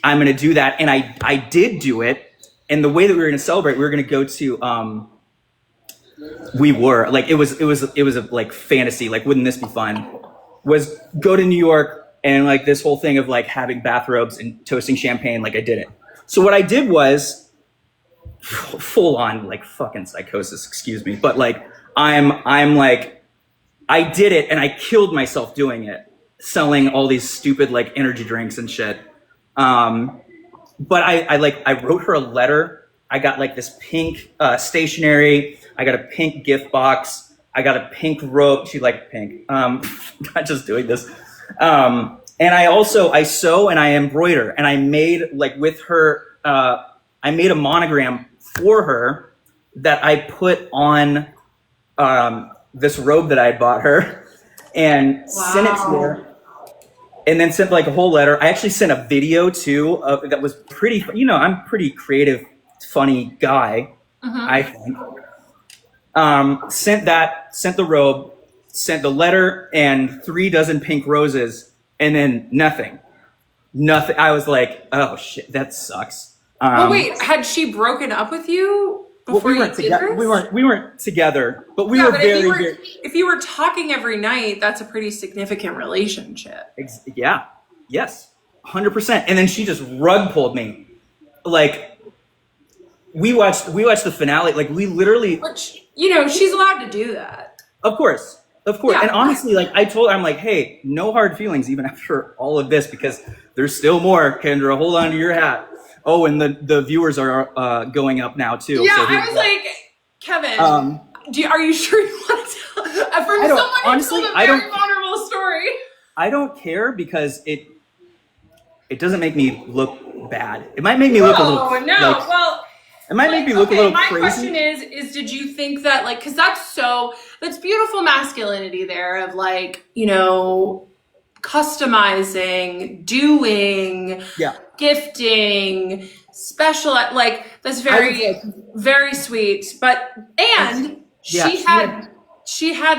I'm going to do that. And I did do it. And the way that we were going to celebrate, we were going to go to, it was a like fantasy, like, wouldn't this be fun? Was go to New York and like this whole thing of like having bathrobes and toasting champagne. Like I did it. So what I did was full on like fucking psychosis, excuse me. But like, I'm like, I did it and I killed myself doing it, selling all these stupid like energy drinks and shit. But I wrote her a letter. I got like this pink stationery. I got a pink gift box. I got a pink rope. She liked pink. Not just doing this. And I sew and I embroider and I made like with her, I made a monogram for her that I put on, this robe that I had bought her and sent it to her and then sent like a whole letter. I actually sent a video too that was pretty, I'm a pretty creative, funny guy, I think. Sent the robe, sent the letter and 3 dozen pink roses, and then nothing. I was like, oh shit, that sucks. Well, wait, had she broken up with you before you did this? We weren't together, but we were very. If you were talking every night, that's a pretty significant relationship. Yeah. Yes. 100%. And then she just rug pulled me. Like, we watched the finale. Like, we literally. Which, you know, she's allowed to do that. Of course. Yeah. And honestly, like, I told her, I'm like, hey, no hard feelings even after all of this, because there's still more. Kendra, hold on to your hat. Oh, and the viewers are going up now too. Yeah, so I was like, Kevin, are you sure you want to tell? From someone who told a very vulnerable story. I don't care, because it doesn't make me look bad. It might make me look a little. Oh no! Like, well, it might make me look a little crazy. My question is, did you think that, like, because that's beautiful masculinity there of, like, you know, customizing, doing, gifting, special, like, that's very sweet. But she had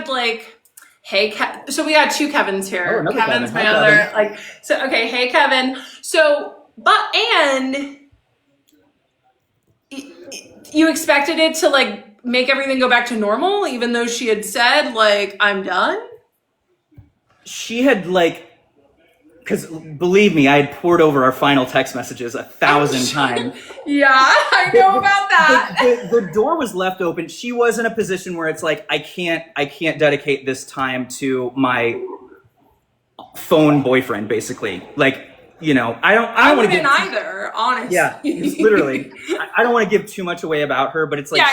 like, hey, so we had 2 Kevins here. Oh, Kevin's Kevin. my other, like, so, okay, hey, Kevin. So, and you expected it to, like, make everything go back to normal, even though she had said, like, I'm done? She had, like, because believe me, I had poured over our final text messages 1,000 times. Yeah, I know about that. The door was left open. She was in a position where it's like, I can't dedicate this time to my phone boyfriend, basically. Like, you know, I don't want to give either, honestly. Yeah, it's literally. I don't want to give too much away about her, but it's like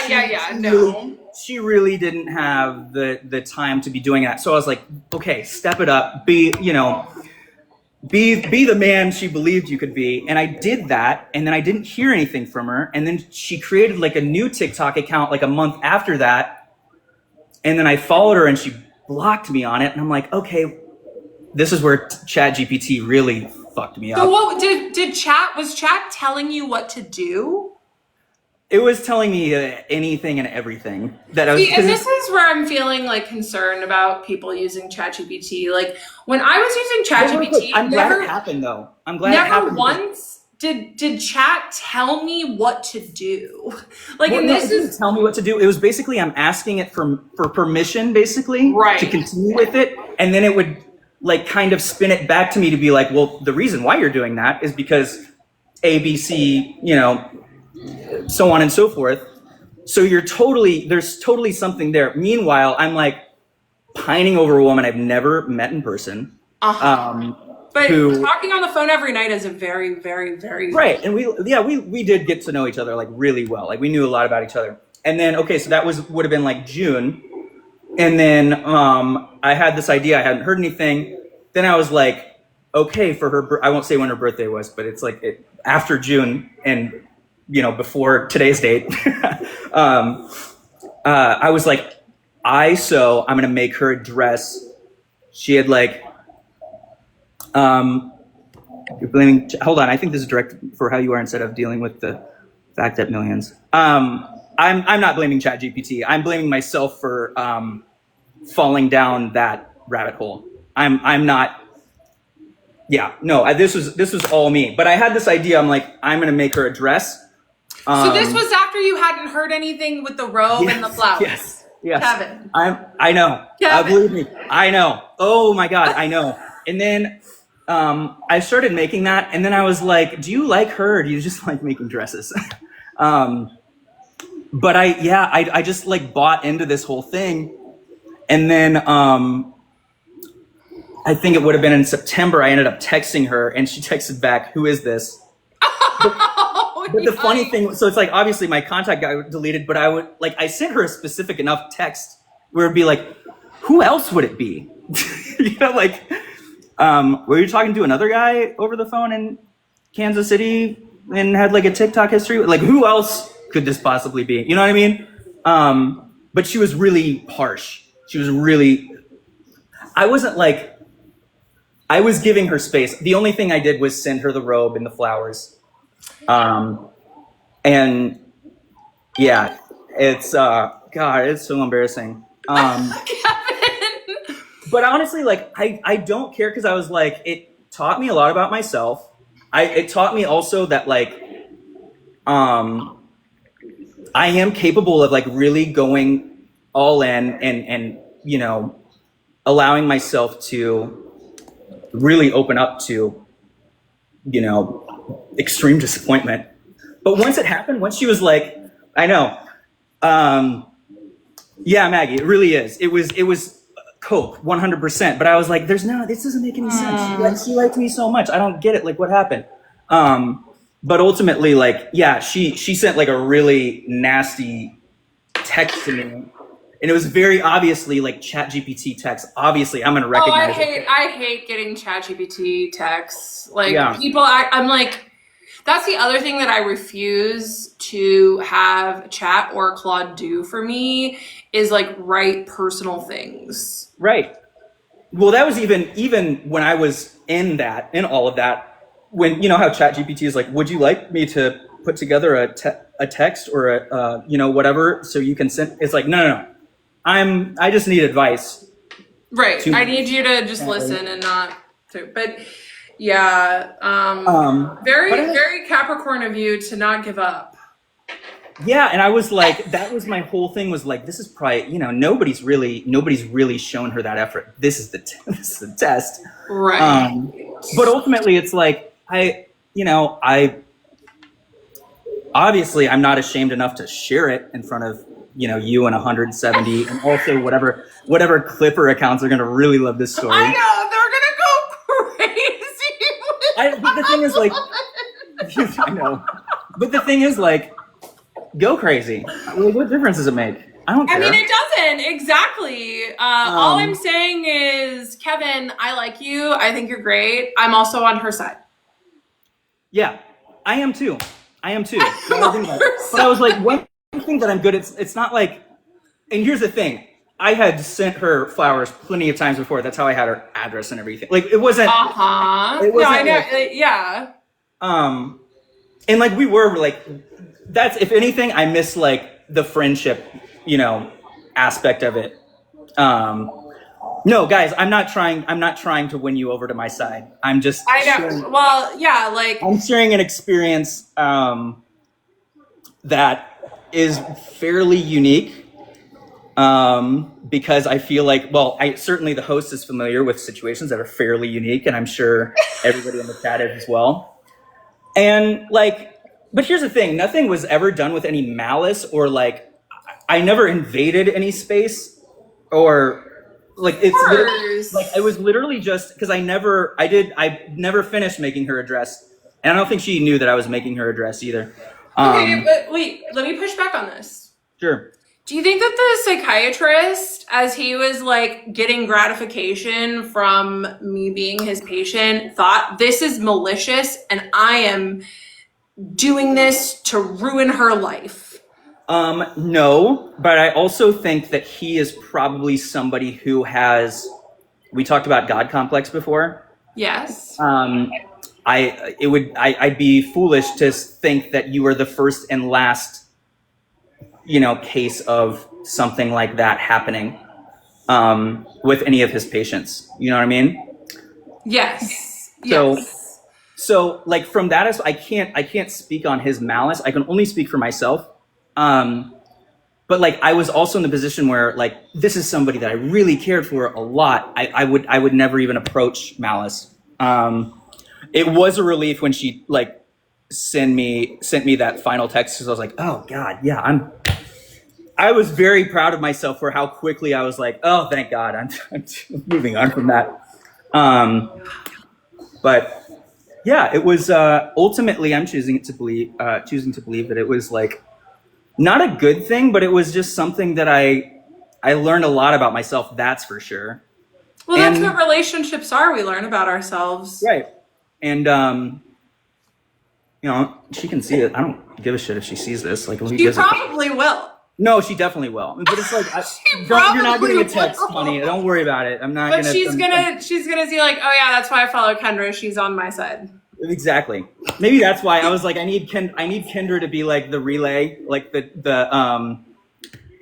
she really didn't have the time to be doing that. So I was like, okay, step it up. Be the man she believed you could be. And I did that, and then I didn't hear anything from her. And then she created, like, a new TikTok account like a month after that. And then I followed her and she blocked me on it. And I'm like, okay, this is where ChatGPT really fucked me up. So what was chat telling you what to do? It was telling me anything and everything that I was. And this is where I'm feeling, like, concerned about people using ChatGPT. Like, when I was using ChatGPT, I'm glad it happened, though. I'm glad it happened. Never once did chat tell me what to do. Like, well, and this is tell me what to do. It was basically I'm asking it for permission, basically, to continue with it, and then it would, like, kind of spin it back to me to be like, well, the reason why you're doing that is because A, B, C, you know, so on and so forth. So there's totally something there. Meanwhile, I'm, like, pining over a woman I've never met in person. But talking on the phone every night is a very, very, very right. And we did get to know each other, like, really well. Like, we knew a lot about each other. And then, okay, so that would have been like June. And then I had this idea. I hadn't heard anything. Then I was like, okay, for her, I won't say when her birthday was, but it's like after June and, you know, before today's date. I was like, I'm going to make her a dress. She had, like, you're blaming, hold on. I think this is direct for how you are instead of dealing with the fact that millions. I'm not blaming ChatGPT. I'm blaming myself for falling down that rabbit hole. I'm not. Yeah, no. This was all me. But I had this idea. I'm like, I'm gonna make her a dress. So this was after you hadn't heard anything with the robe and the flowers. Yes. Kevin. I know. Believe me. I know. Oh my God. I know. And then I started making that, and then I was like, do you like her, or do you just like making dresses? But I just, like, bought into this whole thing. And then I think it would have been in September, I ended up texting her, and she texted back, who is this? But the funny thing, so it's like, obviously my contact got deleted, but I sent her a specific enough text where it'd be like, who else would it be? You know, like, were you talking to another guy over the phone in Kansas City and had, like, a TikTok history? Like, who else could this possibly be? You know what I mean? But she was really harsh. I wasn't, like, I was giving her space. The only thing I did was send her the robe and the flowers. And yeah, it's, God, it's so embarrassing. Kevin. But honestly, like, I don't care because I was like, it taught me a lot about myself. It taught me also that, like, I am capable of, like, really going all in and you know, allowing myself to really open up to, you know, extreme disappointment. But once it happened, once she was like, I know, yeah, Maggie, it really is. It was cope 100%. But I was like, this doesn't make any sense. She liked me so much. I don't get it. Like, what happened? But ultimately, like, yeah, she sent like a really nasty text to me, and it was very obviously like ChatGPT text. Obviously, I'm gonna recognize it. I hate getting ChatGPT texts. Like, Yeah. people, I'm like, that's the other thing that I refuse to have Chat or Claude do for me is like write personal things. Right. Well, that was even when I was in all of that, when, you know how ChatGPT is like, would you like me to put together a text or a you know, whatever, so you can send? It's like, no. I just need advice. Right. I need you to just listen and not to, but yeah, very Capricorn of you to not give up. Yeah, and I was like, that was my whole thing, was like, this is probably, you know, nobody's really shown her that effort. This is the test. Right. But ultimately, it's like, obviously I'm not ashamed enough to share it in front of, you know, you and 170, and also whatever Clipper accounts are going to really love this story. I know, they're going to go crazy. But the thing is, like, I know. But the thing is, like, go crazy. What difference does it make? I don't care. I mean, it doesn't. Exactly. All I'm saying is, Kevin, I like you. I think you're great. I'm also on her side. Yeah, I am too. But I was like, one thing that I'm good at, it's not like, and here's the thing. I had sent her flowers plenty of times before. That's how I had her address and everything. Like, it wasn't. It wasn't, no, I know. Like, yeah. And like, we were like, that's, if anything, I miss like the friendship, you know, aspect of it. No, guys, I'm not trying to win you over to my side. I'm just. I know. Well, yeah, like, I'm sharing an experience that is fairly unique. Because I feel like, well, certainly the host is familiar with situations that are fairly unique, and I'm sure everybody in the chat is as well. And like, but here's the thing, nothing was ever done with any malice, or like, I never invaded any space, or like, it's like, it was literally just because I never finished making her address, and I don't think she knew that I was making her address either. Okay, but wait, let me push back on this. Sure. Do you think that the psychiatrist, as he was like getting gratification from me being his patient, thought this is malicious and I am doing this to ruin her life? No, but I also think that he is probably somebody who we talked about God complex before. Yes. I'd be foolish to think that you are the first and last, you know, case of something like that happening with any of his patients. You know what I mean? Yes. So like, from that, I can't speak on his malice. I can only speak for myself. But like, I was also in the position where, like, this is somebody that I really cared for a lot. I would never even approach malice. It was a relief when she like sent me that final text, because I was like, oh God, yeah, I was very proud of myself for how quickly I was like, oh, thank God, I'm moving on from that. But yeah, it was ultimately, I'm choosing to believe that it was like not a good thing, but it was just something that I learned a lot about myself. That's for sure. Well, that's what relationships are. We learn about ourselves. Right. And you know, she can see it. I don't give a shit if she sees this. Like, she probably will. No, she definitely will. But it's like, you're not getting a text, honey. Don't worry about it. I'm not. But she's gonna see like, oh yeah, that's why I follow Kendra. She's on my side. Exactly. Maybe that's why I was like, I need Kendra to be like the relay, like the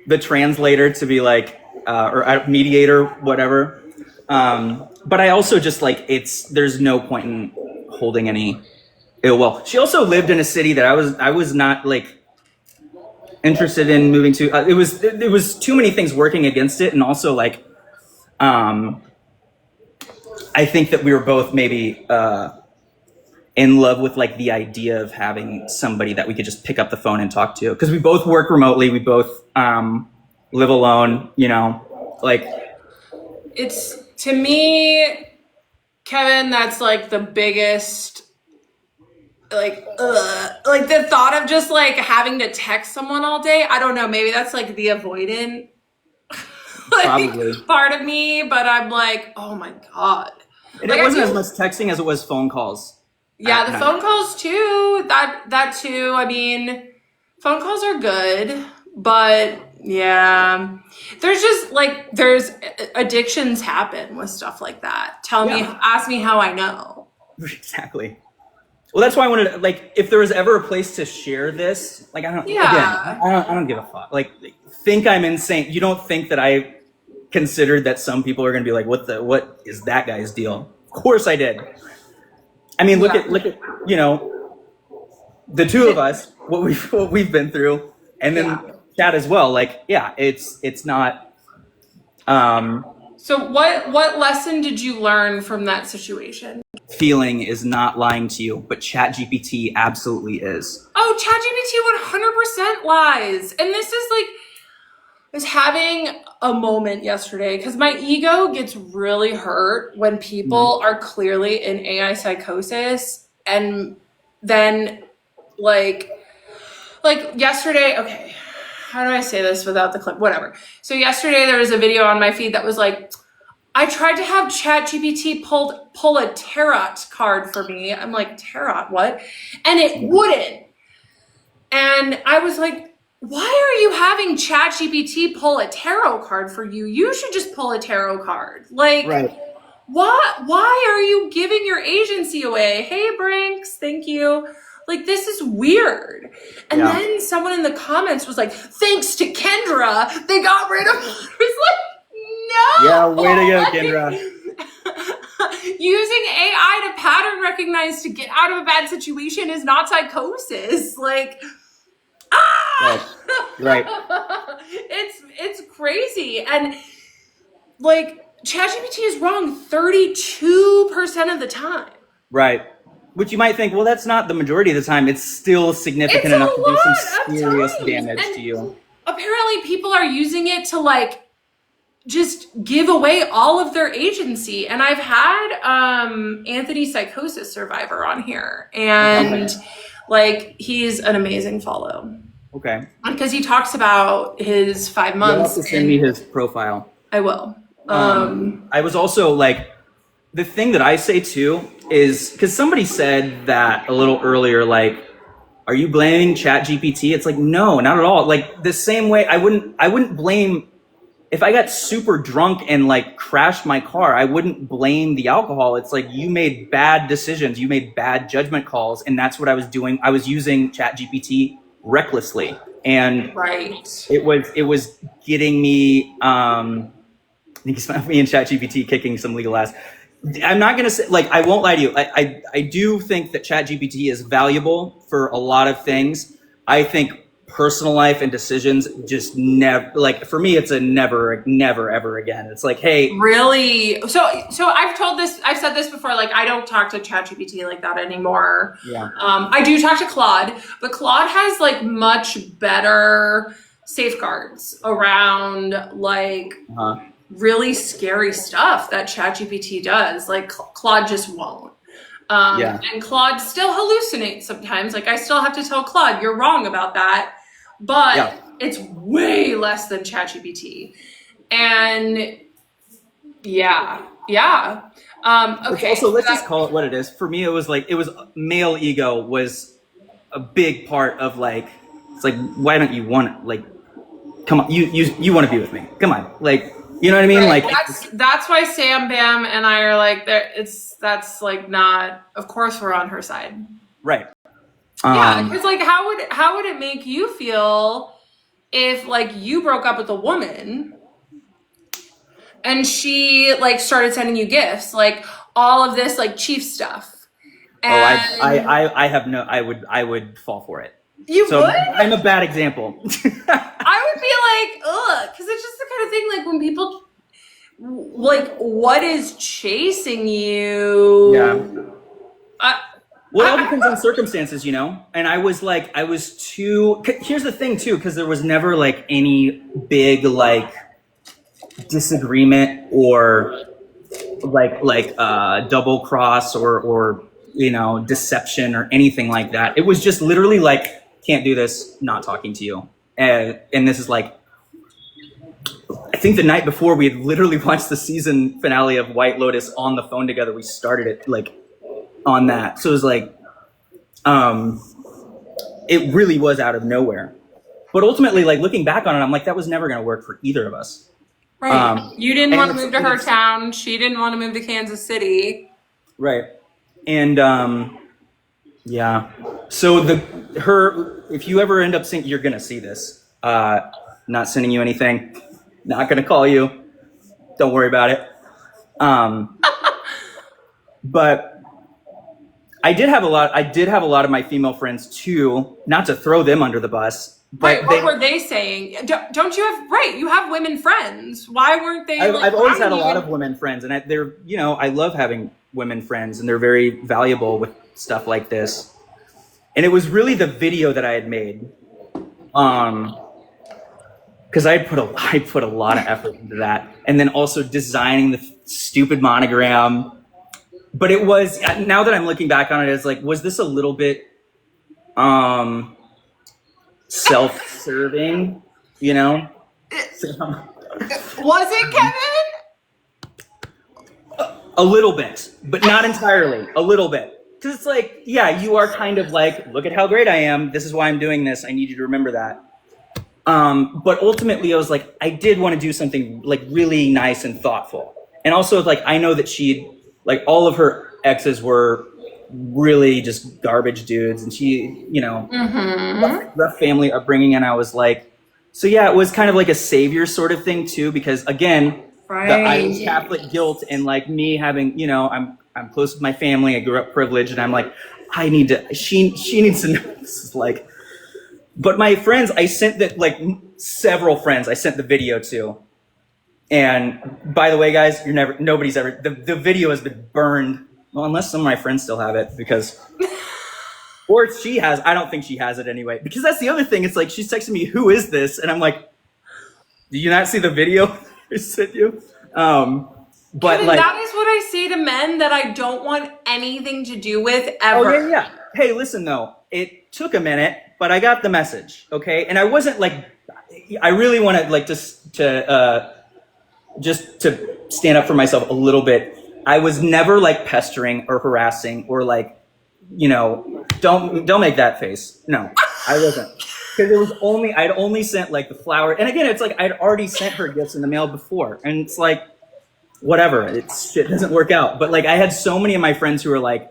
the translator to be like, or mediator, whatever. But I also just like, there's no point in holding any ill will. She also lived in a city that I was not like interested in moving to. It was too many things working against it. And also like, I think that we were both maybe, in love with like the idea of having somebody that we could just pick up the phone and talk to. Cause we both work remotely. We both, live alone, you know, like. It's, to me, Kevin, that's like the biggest, like the thought of just like having to text someone all day. I don't know, maybe that's like the avoidant like part of me, but I'm like, oh my God. And it wasn't as much texting as it was phone calls. Yeah, the phone calls too. That too. I mean, phone calls are good, but yeah, there's addictions happen with stuff like that. Ask me how I know. Exactly. Well, that's why I wanted to, like, if there was ever a place to share this, like, I don't give a fuck. Like, think I'm insane. You don't think that I considered that some people are going to be like, what is that guy's deal? Of course I did. I mean, look at, you know, the two of us, what we've been through, and then Chad as well. Like, yeah, it's not. So what lesson did you learn from that situation? Feeling is not lying to you, but ChatGPT absolutely is. Oh, ChatGPT 100% lies. And this is like, I was having a moment yesterday because my ego gets really hurt when people are clearly in AI psychosis. And then like yesterday, okay, how do I say this without the clip? Whatever. So yesterday there was a video on my feed that was like, I tried to have ChatGPT pull a tarot card for me. I'm like, tarot, what? And it wouldn't. And I was like, why are you having ChatGPT pull a tarot card for you? You should just pull a tarot card. Like, why are you giving your agency away? Hey, Brinks, thank you. Like, this is weird. And then someone in the comments was like, thanks to Kendra, they got rid of it. I was like, no. Yeah, way to go, Kendra. Using AI to pattern recognize to get out of a bad situation is not psychosis. Like, Right. It's crazy. And like, ChatGPT is wrong 32% of the time. Right. Which you might think, well, that's not the majority of the time. It's still significant enough to do some serious damage to you. Apparently people are using it to like just give away all of their agency. And I've had Anthony Psychosis Survivor on here, and like, he's an amazing follow. Okay. Because he talks about his 5 months. You'll have to send me his profile. I will. I was also like, the thing that I say too is, because somebody said that a little earlier, like, are you blaming ChatGPT? It's like, no, not at all. Like, the same way I wouldn't blame, if I got super drunk and like crashed my car, I wouldn't blame the alcohol. It's like, you made bad decisions, you made bad judgment calls, and that's what I was doing. I was using ChatGPT recklessly, and it was getting me. I think it's me and ChatGPT kicking some legal ass. I'm not gonna say, like, I won't lie to you. I do think that ChatGPT is valuable for a lot of things. I think personal life and decisions just never, like, for me, it's a never ever again. It's like, hey, really? So I've said this before, like, I don't talk to ChatGPT like that anymore. Yeah. I do talk to Claude, but Claude has like much better safeguards around like really scary stuff that ChatGPT does. Like, Claude just won't. And Claude still hallucinates sometimes. Like, I still have to tell Claude, you're wrong about that. But it's way less than ChatGPT. And okay. Also, let's just call it what it is. For me, it was male ego was a big part of, like, it's like, why don't you want it? Like, come on, you want to be with me. Come on. Like, you know what I mean? Right. Like, that's why Sam Bam and I are like, that's like not, of course we're on her side. Right. Yeah, because like, how would it make you feel if like you broke up with a woman and she like started sending you gifts, like all of this like chief stuff. And I would fall for it. You So would? I'm a bad example. I would be like, ugh, because it's just the kind of thing like when people like, what is chasing you? Yeah. Well, it all depends on circumstances, you know? And I was too, here's the thing too, because there was never like any big like disagreement or like double cross or you know, deception or anything like that. It was just literally like, can't do this, not talking to you. And this is like, I think the night before we had literally watched the season finale of White Lotus on the phone together. We started it like on that. So it was like, it really was out of nowhere. But ultimately, like looking back on it, I'm like, that was never going to work for either of us. Right. You didn't want to move to her town. She didn't want to move to Kansas City. Right. And, yeah. So if you ever end up seeing, you're going to see this, not sending you anything, not going to call you. Don't worry about it. But I did have a lot of my female friends too, not to throw them under the bus. But right, what were they saying? Don't you have, right, you have women friends. Why weren't they I've always had a lot of women friends, and they're, you know, I love having women friends, and they're very valuable with stuff like this. And it was really the video that I had made, because I put a lot of effort into that, and then also designing the stupid monogram. But it was, now that I'm looking back on it, it's like, was this a little bit self-serving, you know? Was it, Kevin? A little bit, but not entirely. A little bit. Because it's like, yeah, you are kind of like, look at how great I am. This is why I'm doing this. I need you to remember that. But ultimately, I was like, I did want to do something like really nice and thoughtful. And also, like, I know that like, all of her exes were really just garbage dudes. And she, you know, rough family upbringing. And I was like, so yeah, it was kind of like a savior sort of thing too. Because again, the Irish Catholic guilt and like me having, you know, I'm close with my family. I grew up privileged, and I'm like, she needs to know this is like. But my friends, I sent that, like several friends, I sent the video to. And by the way, guys, nobody's ever, the video has been burned. Well, unless some of my friends still have it, because, or she has, I don't think she has it anyway. Because that's the other thing. It's like, she's texting me, who is this? And I'm like, do you not see the video I sent you? But Kevin, like, that is what I say to men that I don't want anything to do with ever. Oh yeah. Hey, listen though, it took a minute, but I got the message, okay? And I wasn't like, I really want to like just to stand up for myself a little bit. I was never like pestering or harassing or like, you know, don't make that face. No, I wasn't. Because it was I'd only sent like the flower. And again, it's like, I'd already sent her gifts in the mail before. And it's like, whatever, shit doesn't work out. But like, I had so many of my friends who were like,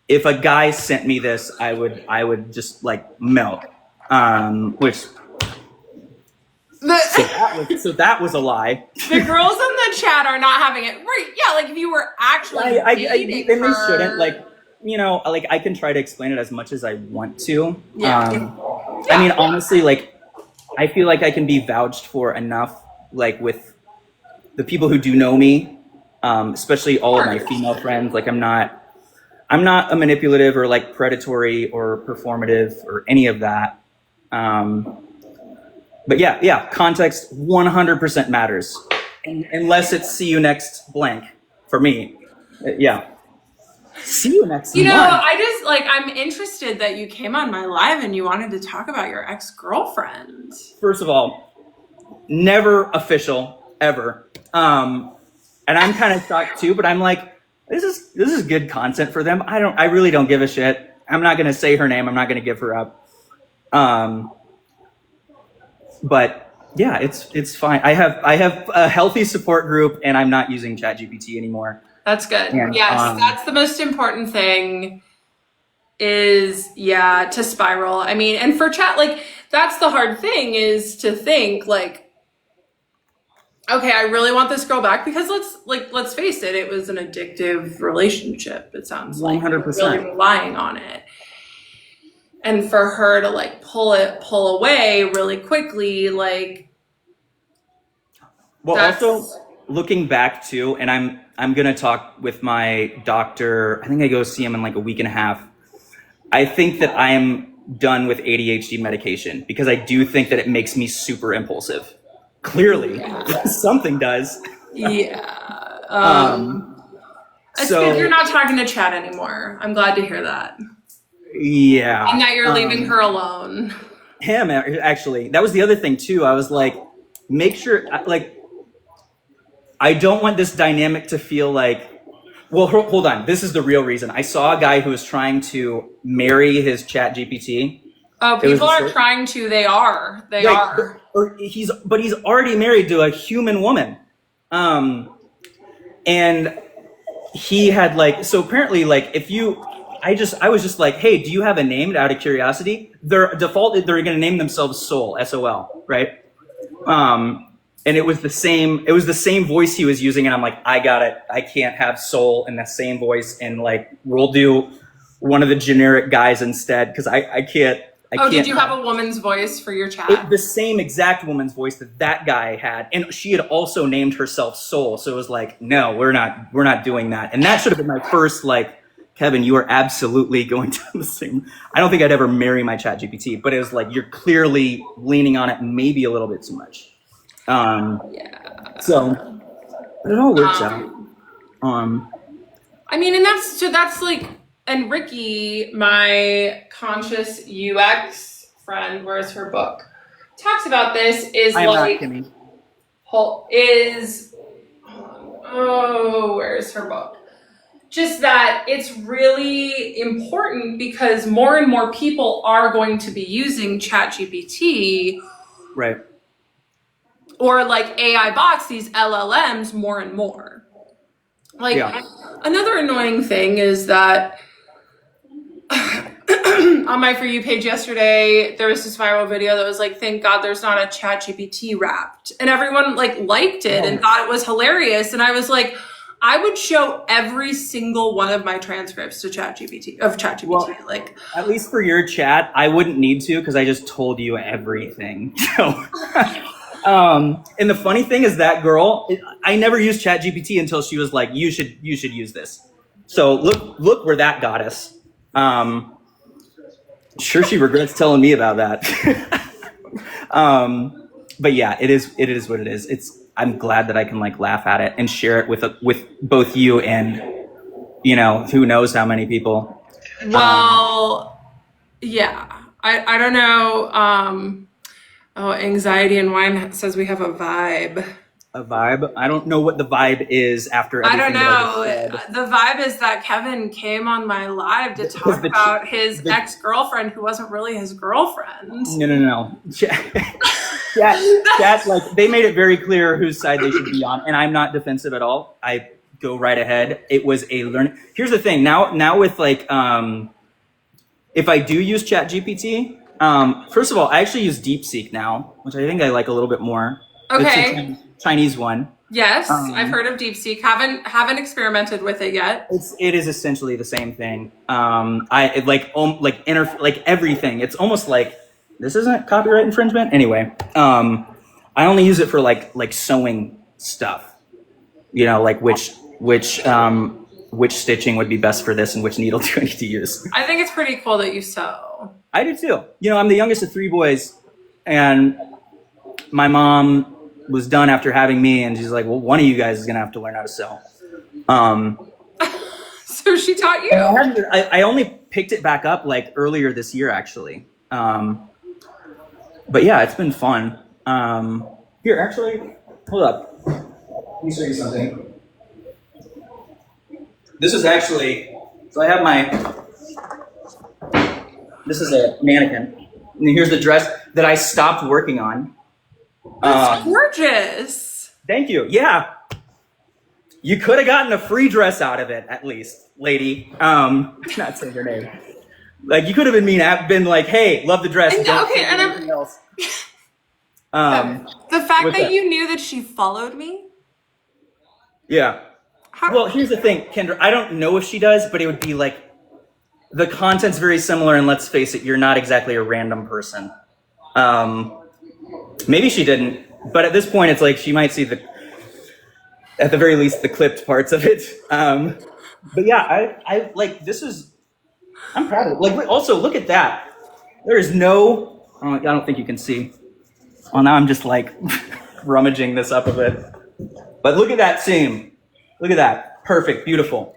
if a guy sent me this, I would just like melt. Which so that was a lie. The girls in the chat are not having it. Right? Yeah, like if you were actually dating her. They shouldn't, like, you know, like I can try to explain it as much as I want to. Yeah. I mean, honestly, like I feel like I can be vouched for enough, like with the people who do know me, especially all of my female friends. Like I'm not a manipulative or like predatory or performative or any of that. But yeah, context 100% matters. Unless it's see you next blank for me. Yeah. See you next month. I just like, I'm interested that you came on my live and you wanted to talk about your ex-girlfriend. First of all, never official ever. And I'm kind of shocked too, but I'm like, this is good content for them. I really don't give a shit. I'm not going to say her name. I'm not going to give her up. But yeah, it's fine. I have a healthy support group, and I'm not using ChatGPT anymore. That's good. And, yes, that's the most important thing is, to spiral. I mean, and for chat, like that's the hard thing, is to think like, okay, I really want this girl back, because let's face it, it was an addictive relationship. It sounds like you're 100%. really relying on it. And for her to like pull away really quickly, like, well, also looking back too, and I'm gonna talk with my doctor. I think I go see him in like a week and a half. I think that I am done with ADHD medication, because I do think that it makes me super impulsive. Clearly, something does. Yeah. It's good you're not talking to Chad anymore. I'm glad to hear that. Yeah. And that you're leaving her alone. Him, actually. That was the other thing, too. I was like, make sure, like, I don't want this dynamic to feel like, well, hold on. This is the real reason. I saw a guy who was trying to marry his Chat GPT. Oh, people aren't trying to. They are. They are. Or he's already married to a human woman. And he had like, so apparently like if you, I was just like, hey, do you have a name, out of curiosity? They're going to name themselves Soul, S-O-L, right? And it was the same voice he was using. And I'm like, I got it. I can't have Soul in the same voice. And like, we'll do one of the generic guys instead. Cause I can't. Did you have a woman's voice for your chat? The same exact woman's voice that guy had. And she had also named herself Soul. So it was like, no, we're not doing that. And that should have been my first, like, Kevin, you are absolutely going to the same. I don't think I'd ever marry my Chat GPT, but it was like, you're clearly leaning on it maybe a little bit too much. So, but it all works out. I mean, and that's like, and Ricky, my conscious UX friend, where's her book, talks about this, is where's her book? Just that it's really important, because more and more people are going to be using ChatGPT. Right. Or like AI bots, these LLMs, more and more. Like, another annoying thing is that on my For You page yesterday, there was this viral video that was like, thank God there's not a ChatGPT Wrapped. And everyone like liked it and thought it was hilarious. And I was like, I would show every single one of my transcripts to ChatGPT. Well, like, at least for your chat, I wouldn't need to, because I just told you everything. So, and the funny thing is that girl, I never used ChatGPT until she was like, you should use this. So look where that got us. Sure, she regrets telling me about that. But yeah, it is what it is. I'm glad that I can like laugh at it and share it with both you and, who knows how many people. Well, yeah, I don't know. Anxiety and Wine says we have a vibe. A vibe? I don't know what the vibe is after everything. I don't know. The vibe is that Kevin came on my live to talk about his ex-girlfriend who wasn't really his girlfriend. No. Chat, like, they made it very clear whose side they should be on, and I'm not defensive at all. I go right ahead. It was a learning. Here's the thing. Now with like, if I do use ChatGPT, first of all, I actually use DeepSeek now, which I think I like a little bit more. Okay. It's a Chinese one. Yes, I've heard of DeepSeek. Haven't experimented with it yet. It is essentially the same thing. Like everything. It's almost like, this isn't copyright infringement. Anyway, I only use it for like sewing stuff. Like which stitching would be best for this and which needle do I need to use. I think it's pretty cool that you sew. I do too. I'm the youngest of 3 boys, and my mom was done after having me, and she's like, well, one of you guys is gonna have to learn how to sew. So she taught you? I only picked it back up like earlier this year, actually. But yeah, it's been fun. Here, actually, hold up. Let me show you something. This is actually, so I have this is a mannequin. And here's the dress that I stopped working on. That's gorgeous. Thank you. Yeah. You could have gotten a free dress out of it, at least, lady. Not saying your name. Like you could have been like, hey, love the dress. And, Don't okay, think and anything else. the fact What's that that? you knew that she followed me. Yeah. How, Well, here's the thing, Kendra. I don't know if she does, but it would be like the content's very similar, and let's face it, you're not exactly a random person. Maybe she didn't, but at this point, it's like she might see at the very least, the clipped parts of it. But yeah, I like this is. I'm proud of it. Like, also look at that. There is no. I don't think you can see. Well, now I'm just like rummaging this up a bit. But look at that seam. Look at that. Perfect. Beautiful.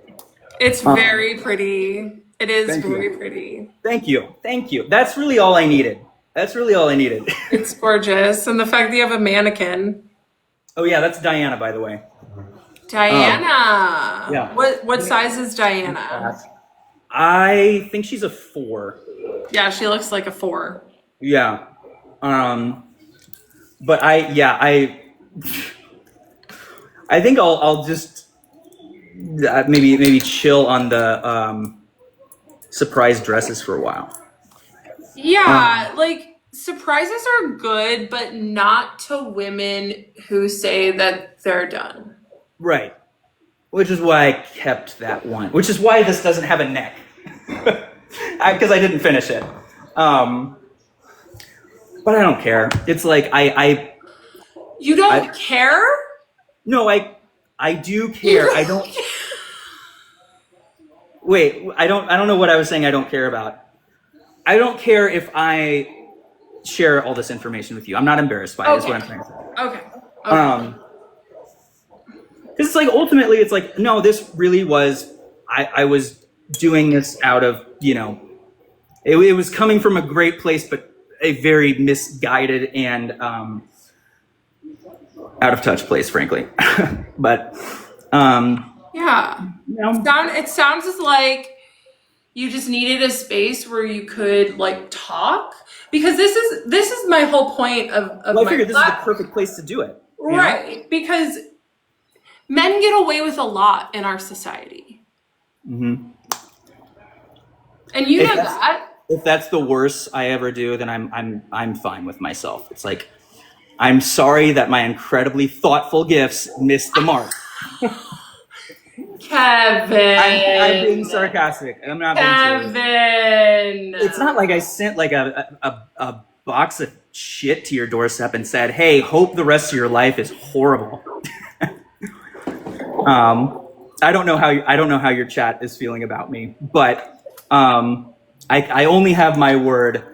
it's very pretty. It is Thank very you. pretty. Thank you. Thank you. That's really all I needed. That's really all I needed. It's gorgeous. And the fact that you have a mannequin. Oh yeah, that's Diana, by the way. Diana. Yeah. What size is Diana? I think she's a 4. Yeah, she looks like a 4. Yeah. But I think I'll just maybe chill on the surprise dresses for a while. Yeah, like surprises are good, but not to women who say that they're done. Right. Which is why I kept that one. Which is why this doesn't have a neck. Because I didn't finish it. But I don't care. It's like You don't care? no, I do care. I don't wait, I don't know what I was saying I don't care about. I don't care if I share all this information with you. I'm not embarrassed by it, is what I'm trying to say. Okay. Because it's like ultimately it's like, no, this really was I was doing this out of, it was coming from a great place, but a very misguided and out of touch place, frankly. But Yeah. It sounds as like you just needed a space where you could like talk, because this is my whole point of well, I my figured this is the platform. perfect place to do it. you know? Right, because men get away with a lot in our society. Mm-hmm. And you If know that's- that. If that's the worst I ever do, then I'm fine with myself. It's like, I'm sorry that my incredibly thoughtful gifts missed the mark. Kevin. I'm being sarcastic. I'm not being serious. Kevin. It's not like I sent like a box of shit to your doorstep and said, "Hey, hope the rest of your life is horrible." I don't know how your chat is feeling about me, but I only have my word,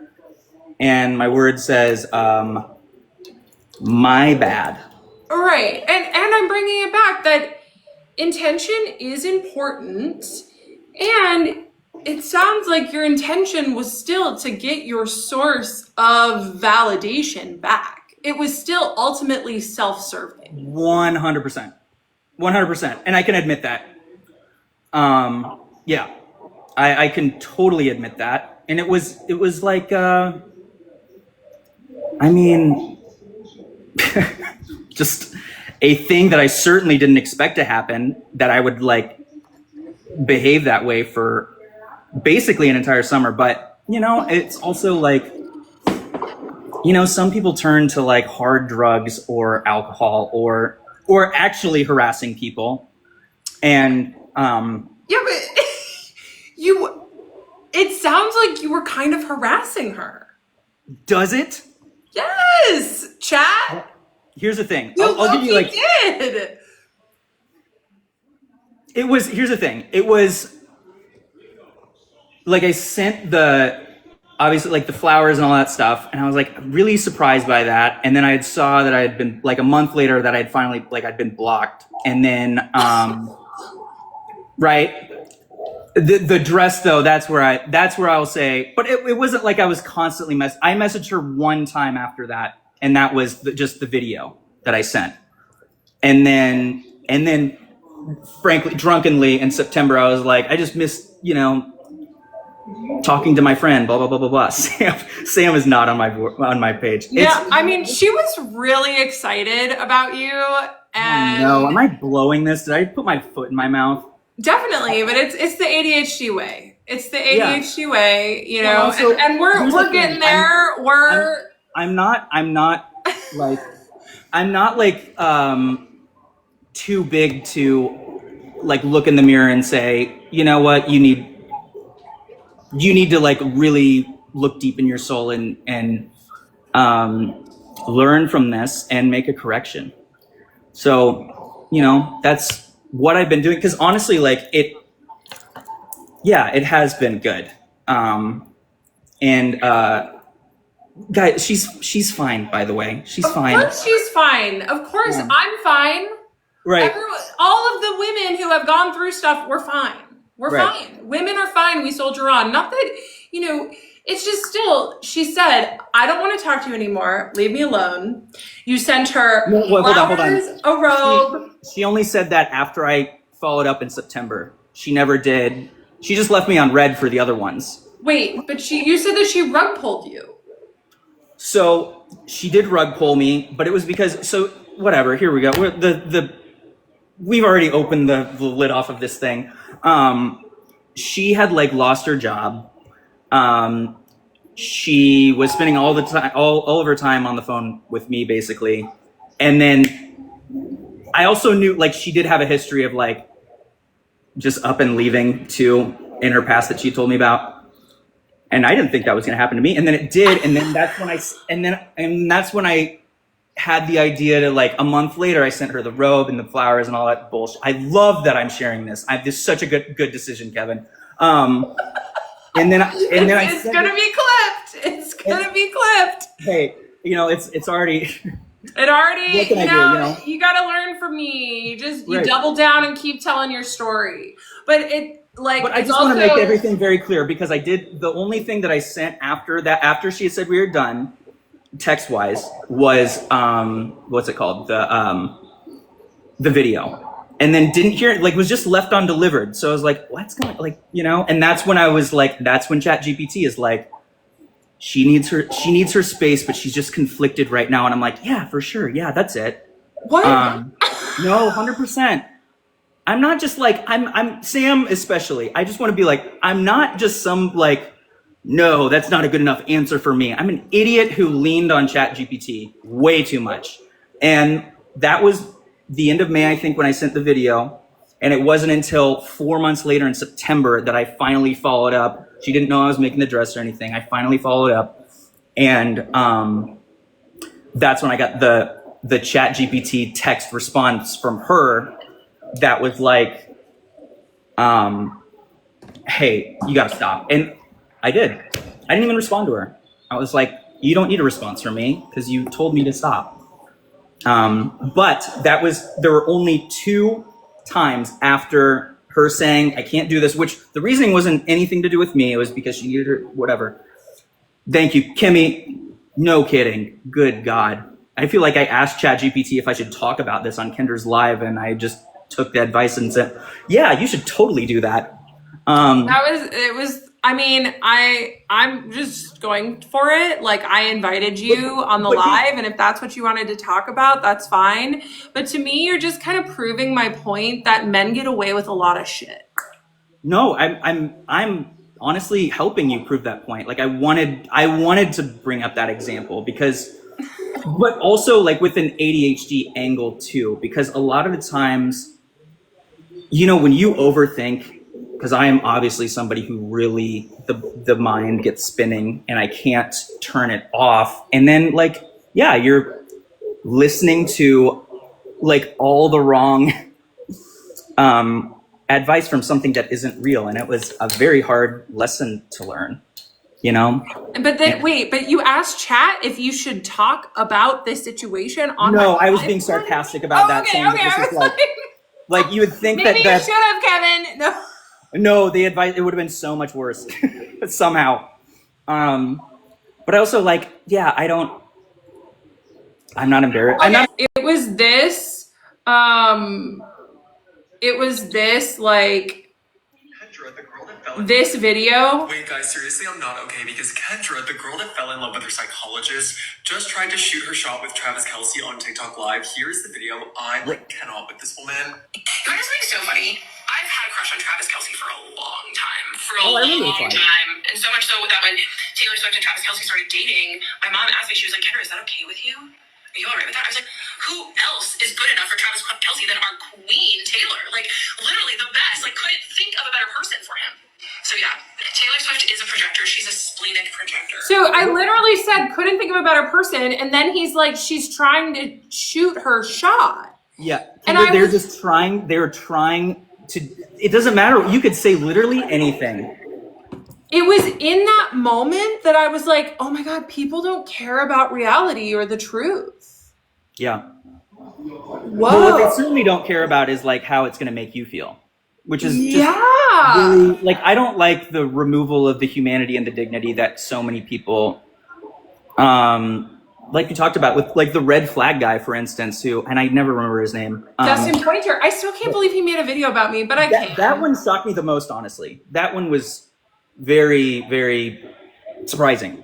and my word says, my bad. Right. And I'm bringing it back that intention is important, and it sounds like your intention was still to get your source of validation back. It was still ultimately self-serving. 100%. 100%. And I can admit that. Yeah. I can totally admit that. And it was like, I mean, just a thing that I certainly didn't expect to happen, that I would like behave that way for basically an entire summer. But, it's also like, some people turn to like hard drugs or alcohol or actually harassing people. And, Yeah, but it sounds like you were kind of harassing her. does it? Yes, chat. Here's the thing. You I'll give you like, did. here's the thing. It was like I sent obviously like the flowers and all that stuff, and I was like really surprised by that. And then I saw that I had been like a month later that I'd finally I'd been blocked. And then right. The dress though, that's where I'll say, but it wasn't like I was constantly I messaged her one time after that, and that was just the video that I sent. And then frankly, drunkenly in September, I was like, I just missed, talking to my friend, blah, blah, blah, blah, blah. Sam is not on my page. Yeah, I mean, she was really excited about you, and no, am I blowing this? Did I put my foot in my mouth? definitely, but it's the ADHD way. It's the Yeah. ADHD way, you Well, know, also, and here's the we're thing. getting there. I'm not like too big to like look in the mirror and say, you know what, you need to like really look deep in your soul and learn from this and make a correction. So, you know, that's what I've been doing. Cause honestly, like it has been good. And guys, she's fine, by the way. She's fine. Of course she's fine. Of course Yeah. I'm fine. Right. All of the women who have gone through stuff, we're fine. We're Right. fine. Women are fine. We soldier on. Not that, you know, it's just still, she said, I don't want to talk to you anymore. Leave me alone. You sent her Hold on. flowers, a robe. She only said that after I followed up in September. She never did. She just left me on red for the other ones. Wait, but you said that she rug pulled you. So she did rug pull me, but it was because, so whatever, here we go. We've already opened the lid off of this thing. She had like lost her job. She was spending all of her time on the phone with me basically. And then I also knew like she did have a history of like just up and leaving too in her past that she told me about. And I didn't think that was going to happen to me. And then it did. And then that's when I had the idea to like a month later, I sent her the robe and the flowers and all that bullshit. I love that I'm sharing this. This is such a good decision, Kevin. And then it's gonna be clipped. It's gonna be clipped. Hey, you know, it's already. It already, what can I do, you know? You gotta learn from me. You Right. double down and keep telling your story. But But I just want to make everything very clear because I did the only thing that I sent after she had said we were done, text wise, was what's it called? The video. And then didn't hear it, like was just left undelivered. So I was like, what's going like, you know, and that's when I was like, that's when ChatGPT is like, she needs her space, but she's just conflicted right now. And I'm like, yeah, for sure. Yeah, that's it. What? No, 100%. I'm not just like, I'm Sam especially. I just want to be like, I'm not just some like, no, that's not a good enough answer for me. I'm an idiot who leaned on ChatGPT way too much. And that was the end of May, I think, when I sent the video. And it wasn't until 4 months later in September that I finally followed up. She didn't know I was making the dress or anything. I finally followed up. And that's when I got the ChatGPT text response from her that was like, hey, you gotta stop. And I did. I didn't even respond to her. I was like, you don't need a response from me because you told me to stop. But there were only 2 times after her saying, I can't do this, which the reasoning wasn't anything to do with me. It was because she needed her, whatever. Thank you, Kimmy. No kidding. Good God. I feel like I asked ChatGPT if I should talk about this on Kendra's Live, and I just took the advice and said, yeah, you should totally do that. I mean, I'm just going for it. Like, I invited you on the live, and if that's what you wanted to talk about, that's fine. But to me, you're just kind of proving my point that men get away with a lot of shit. No, I'm honestly helping you prove that point. Like, I wanted to bring up that example because, but also like with an ADHD angle too, because a lot of the times, you know, when you overthink, because I am obviously somebody who really, the mind gets spinning and I can't turn it off. And then like, yeah, you're listening to like all the wrong advice from something that isn't real. And it was a very hard lesson to learn, you know? But then, but you asked Chat if you should talk about this situation on No, my I was live? being sarcastic about that. Okay, saying that this is like you would think maybe that you should have, Kevin. No. No, the advice, it would have been so much worse somehow. But I also like, yeah, I'm not embarrassed. Okay, it was this like Kendra, the girl that fell in this video. Wait, guys, seriously, I'm not okay because Kendra, the girl that fell in love with her psychologist, just tried to shoot her shot with Travis Kelce on TikTok Live. Here's the video. I cannot with this woman. You know, something so funny? I've had a crush on Travis Kelce for a long time. for a long time. And so much so that when Taylor Swift and Travis Kelce started dating, my mom asked me, she was like, Kendra, is that okay with you? Are you all right with that? I was like, who else is good enough for Travis Kelce than our queen, Taylor? Like, literally the best. Like, couldn't think of a better person for him. So yeah, Taylor Swift is a projector. She's a splenic projector. So I literally said, couldn't think of a better person. And then he's like, she's trying to shoot her shot. Yeah. And they're trying to, it doesn't matter. You could say literally anything. It was in that moment that I was like, oh my God, people don't care about reality or the truth. Yeah. Whoa. But what they certainly don't care about is like how it's going to make you feel, which is just really, like, I don't like the removal of the humanity and the dignity that so many people, like you talked about with like the red flag guy, for instance, who, and I never remember his name. Justin Pointer. I still can't believe he made a video about me, but I can't. That one shocked me the most, honestly. That one was very, very surprising.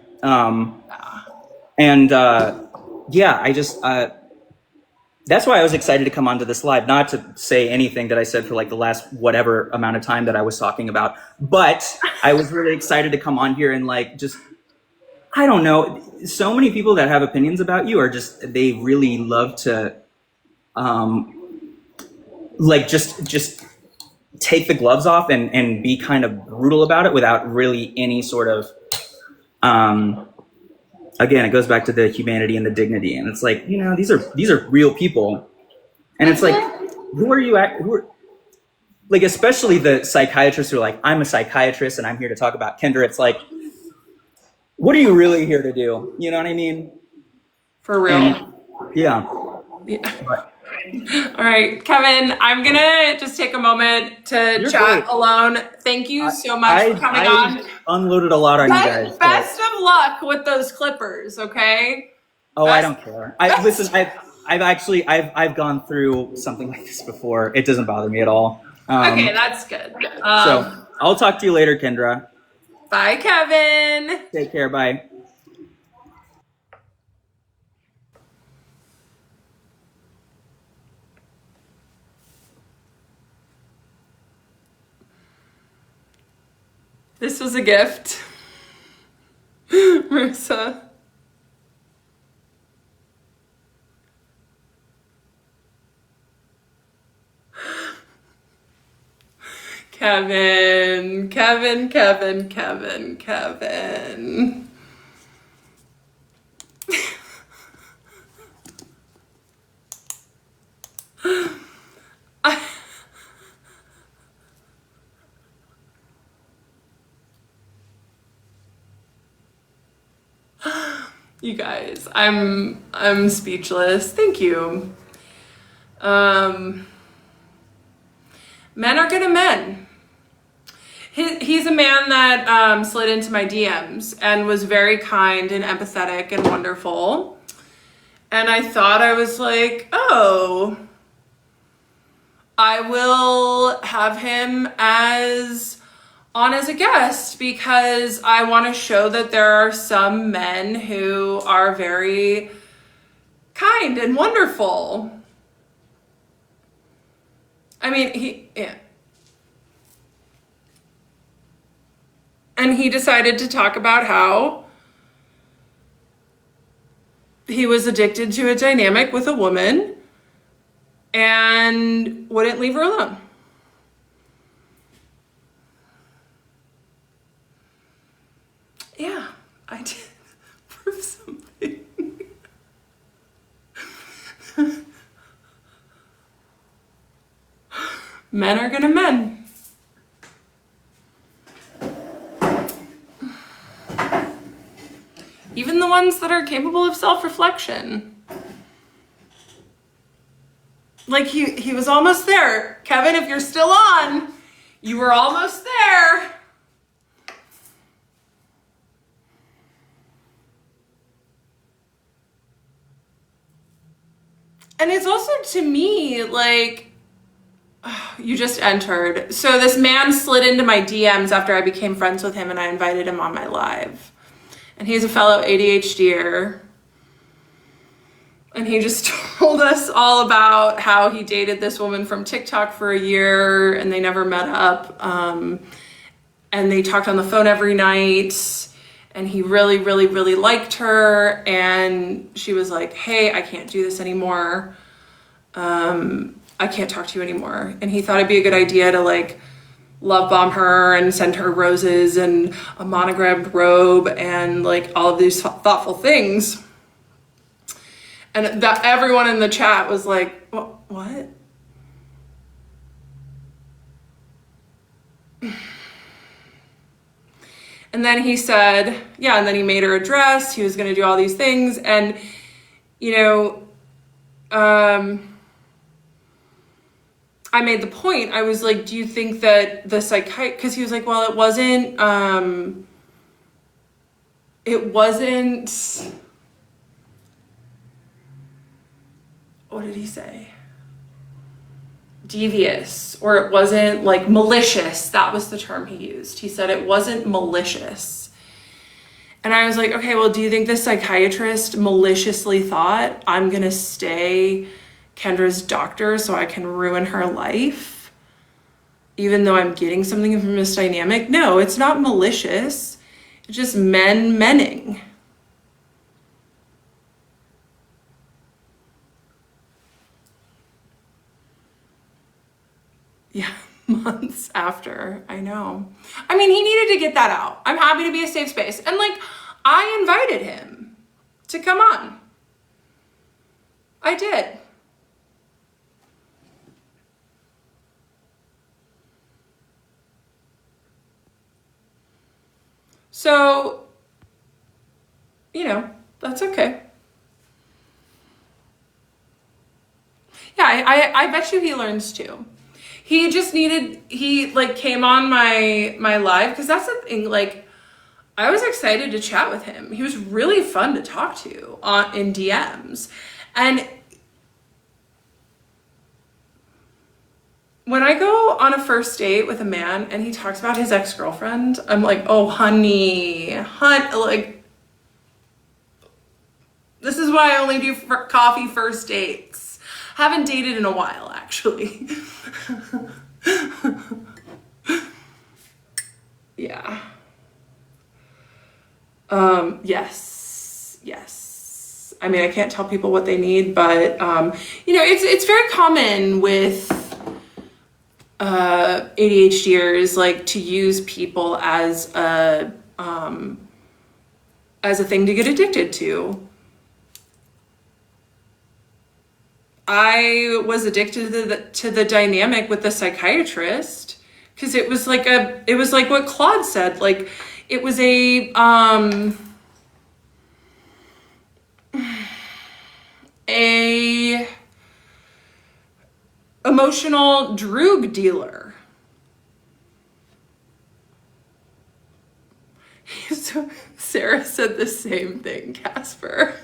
Yeah, I just, that's why I was excited to come onto this live, not to say anything that I said for like the last whatever amount of time that I was talking about, but I was really excited to come on here and like, just, I don't know, so many people that have opinions about you are just, they really love to, like just take the gloves off and be kind of brutal about it without really any sort of, again, it goes back to the humanity and the dignity. And it's like, you know, these are real people. And it's like, who are you like, especially the psychiatrists who are like, I'm a psychiatrist and I'm here to talk about Kendra. It's like, what are you really here to do? You know what I mean? For real. And, yeah. But, all right, Kevin, I'm going to just take a moment to chat alone. Thank you so much for coming on. Unloaded a lot on you guys. Best of luck with those clippers, okay? I don't care. Listen, I've gone through something like this before. It doesn't bother me at all. Okay, that's good. So I'll talk to you later, Kendra. Bye, Kevin. Take care. Bye. This was a gift. Marissa. Kevin. You guys, I'm speechless. Thank you. Men are gonna men. He's a man that slid into my DMs and was very kind and empathetic and wonderful. And I thought, I was like, oh, I will have him on as a guest because I want to show that there are some men who are very kind and wonderful. I mean, and he decided to talk about how he was addicted to a dynamic with a woman and wouldn't leave her alone. Yeah, I did prove something. Men are gonna men. Even the ones that are capable of self-reflection. Like he was almost there. Kevin, if you're still on, you were almost there. And it's also, to me, like, you just entered. So this man slid into my DMs after I became friends with him and I invited him on my live. And he's a fellow ADHDer. And he just told us all about how he dated this woman from TikTok for a year and they never met up. and they talked on the phone every night, and he really, really, really liked her. And she was like, hey, I can't do this anymore. I can't talk to you anymore. And he thought it'd be a good idea to like love bomb her and send her roses and a monogrammed robe and like all of these thoughtful things. And that everyone in the chat was like, what? And then he said, yeah, and then he made her a dress. He was going to do all these things. And, you know, I made the point. I was like, do you think that the psychiatrist, because he was like, well, it wasn't, what did he say? Devious, or it wasn't like malicious. That was the term he used. He said it wasn't malicious. And I was like, okay, well, do you think the psychiatrist maliciously thought I'm going to stay Kendra's doctor so I can ruin her life, even though I'm getting something from this dynamic? No, it's not malicious. It's just menning. Yeah, months after, I know. I mean, he needed to get that out. I'm happy to be a safe space. And like, I invited him to come on. I did. So, you know, that's okay. Yeah, I bet you he learns too. He just needed, he like came on my live, because that's the thing, like, I was excited to chat with him. He was really fun to talk to in DMs. And when I go on a first date with a man and he talks about his ex-girlfriend, I'm like, oh, honey, like, this is why I only do coffee first dates. Haven't dated in a while, actually. Yeah. Yes. I mean, I can't tell people what they need, but, you know, it's very common with ADHDers, like, to use people as a thing to get addicted to. I was addicted to the dynamic with the psychiatrist, because it was like what Claude said, like, it was a emotional drug dealer. So Sarah said the same thing, Casper.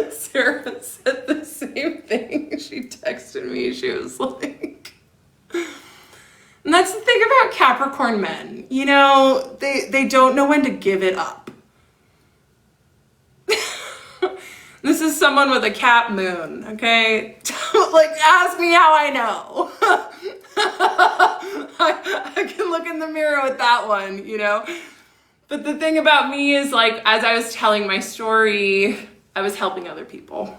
Sarah said the same thing. She texted me. She was like, and that's the thing about Capricorn men. You know, they don't know when to give it up. This is someone with a Cap moon, okay? Don't, like, ask me how I know. I can look in the mirror with that one, you know? But the thing about me is, like, as I was telling my story, I was helping other people.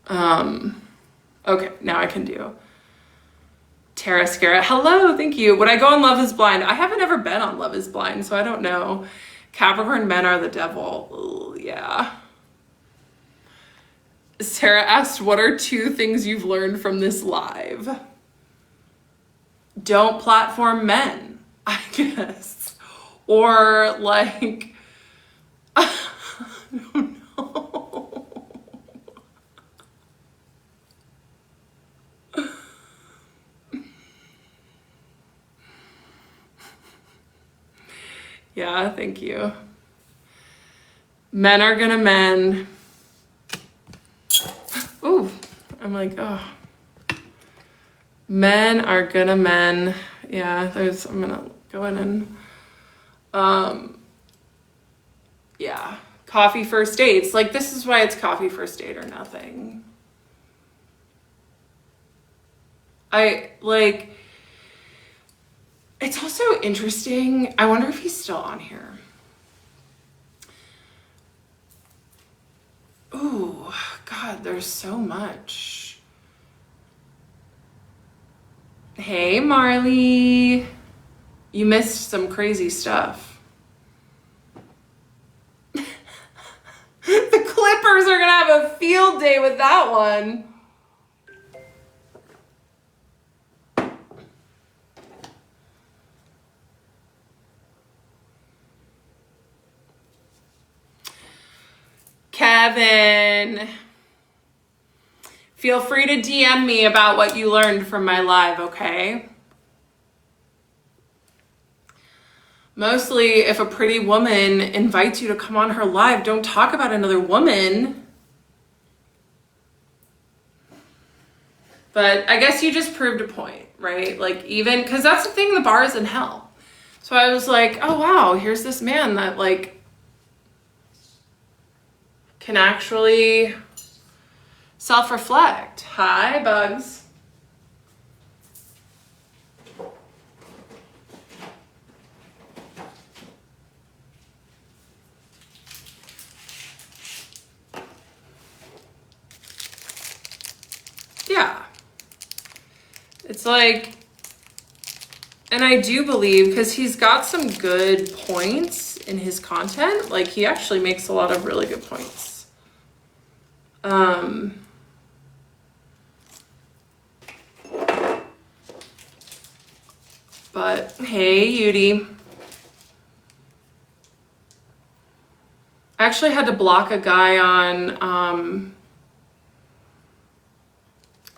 Okay, now I can do Tara Scara. Hello, thank you. Would I go on Love is Blind? I haven't ever been on Love is Blind, so I don't know. Capricorn men are the devil. Ugh, yeah. Sarah asked, what are 2 things you've learned from this live? Don't platform men, I guess. Or like, I don't know. Yeah, thank you. Men are gonna men. Ooh, I'm like, oh. Men are gonna men. Yeah, I'm gonna go in and, yeah. Coffee first dates. Like, this is why it's coffee first date or nothing. It's also interesting. I wonder if he's still on here. Ooh, God, there's so much. Hey, Marley. You missed some crazy stuff. The Clippers are gonna have a field day with that one. Kevin, feel free to DM me about what you learned from my live, okay? Mostly, if a pretty woman invites you to come on her live, don't talk about another woman. But I guess you just proved a point, right? Like, even, because that's the thing, the bar is in hell. So I was like, oh wow, here's this man that like can actually self-reflect. Hi, Bugs. Yeah. It's like, and I do believe, because he's got some good points in his content, like he actually makes a lot of really good points. But hey, Yudi. I actually had to block a guy on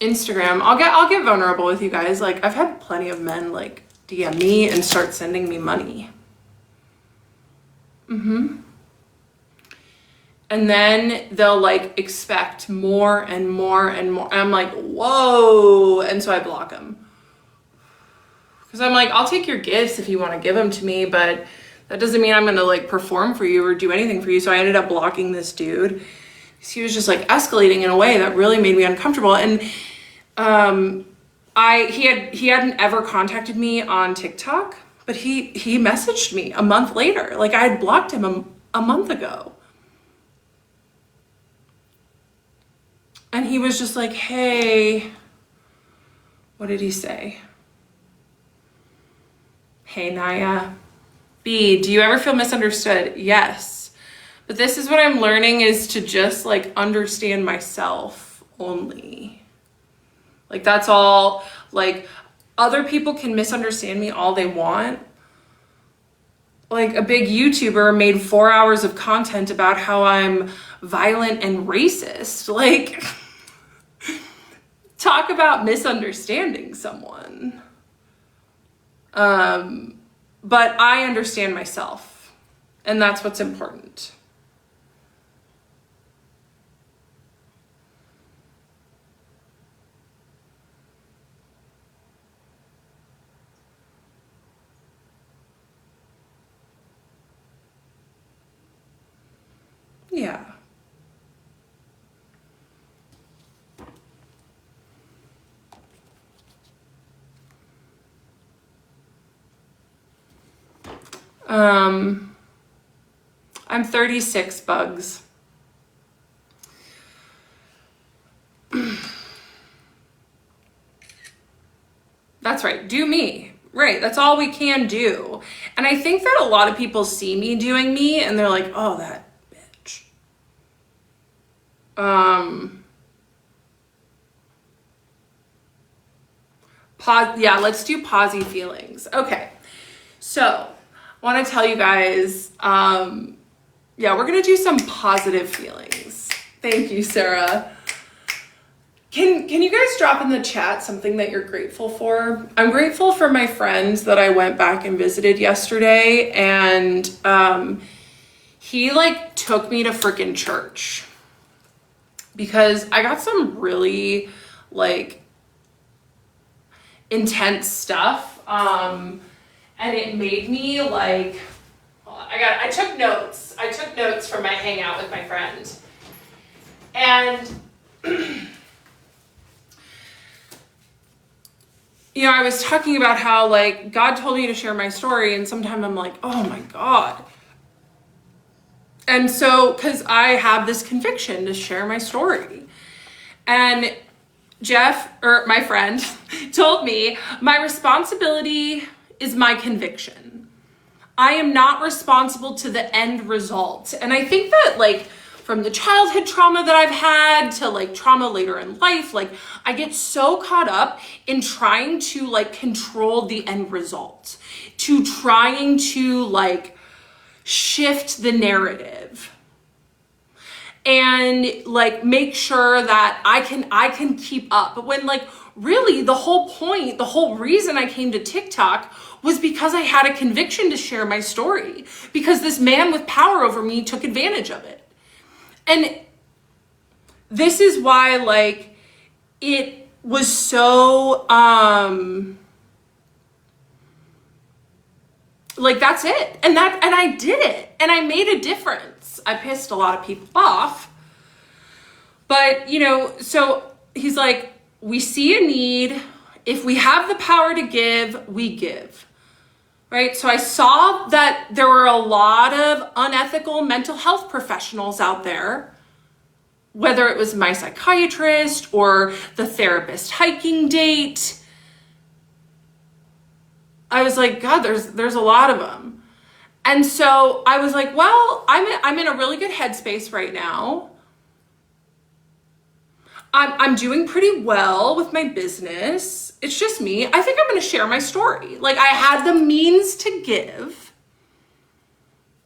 Instagram. I'll get vulnerable with you guys. Like, I've had plenty of men like DM me and start sending me money. And then they'll like expect more and more and more. And I'm like, whoa. And so I block them. Because I'm like, I'll take your gifts if you want to give them to me, but that doesn't mean I'm going to like perform for you or do anything for you. So I ended up blocking this dude. He was just like escalating in a way that really made me uncomfortable. And he hadn't ever contacted me on TikTok, but he messaged me a month later. Like, I had blocked him a month ago. And he was just like, hey, what did he say? Hey, Naya. B, do you ever feel misunderstood? Yes. But this is what I'm learning, is to just like understand myself only. Like, that's all. Like, other people can misunderstand me all they want. Like, a big YouTuber made 4 hours of content about how I'm violent and racist. Like, talk about misunderstanding someone. But I understand myself, and that's what's important. Yeah. I'm 36, Bugs. That's right. Do me. Right. That's all we can do. And I think that a lot of people see me doing me and they're like, oh, that bitch. Yeah, let's do posy feelings. Okay. So, I want to tell you guys, yeah, we're going to do some positive feelings. Thank you, Sarah. Can you guys drop in the chat something that you're grateful for? I'm grateful for my friend that I went back and visited yesterday, and he like took me to freaking church because I got some really like intense stuff, and it made me like, I took notes from my hangout with my friend, and you know, I was talking about how like God told me to share my story, and sometimes I'm like, oh my God. And so, because I have this conviction to share my story. And Jeff, or my friend, told me my responsibility is my conviction. I am not responsible to the end result. And I think that like from the childhood trauma that I've had to like trauma later in life, like I get so caught up in trying to like control the end result, to trying to like shift the narrative and like make sure that I can keep up. But when like really the whole point, the whole reason I came to TikTok was because I had a conviction to share my story, because this man with power over me took advantage of it. And this is why like it was so like that's it. And I did it. And I made a difference. I pissed a lot of people off. But, you know, so he's like, we see a need. If we have the power to give, we give. Right? So I saw that there were a lot of unethical mental health professionals out there, whether it was my psychiatrist or the therapist hiking date. I was like, God, there's a lot of them. And so I was like, well, I'm in a really good headspace right now. I'm doing pretty well with my business. It's just me. I think I'm going to share my story. Like I had the means to give.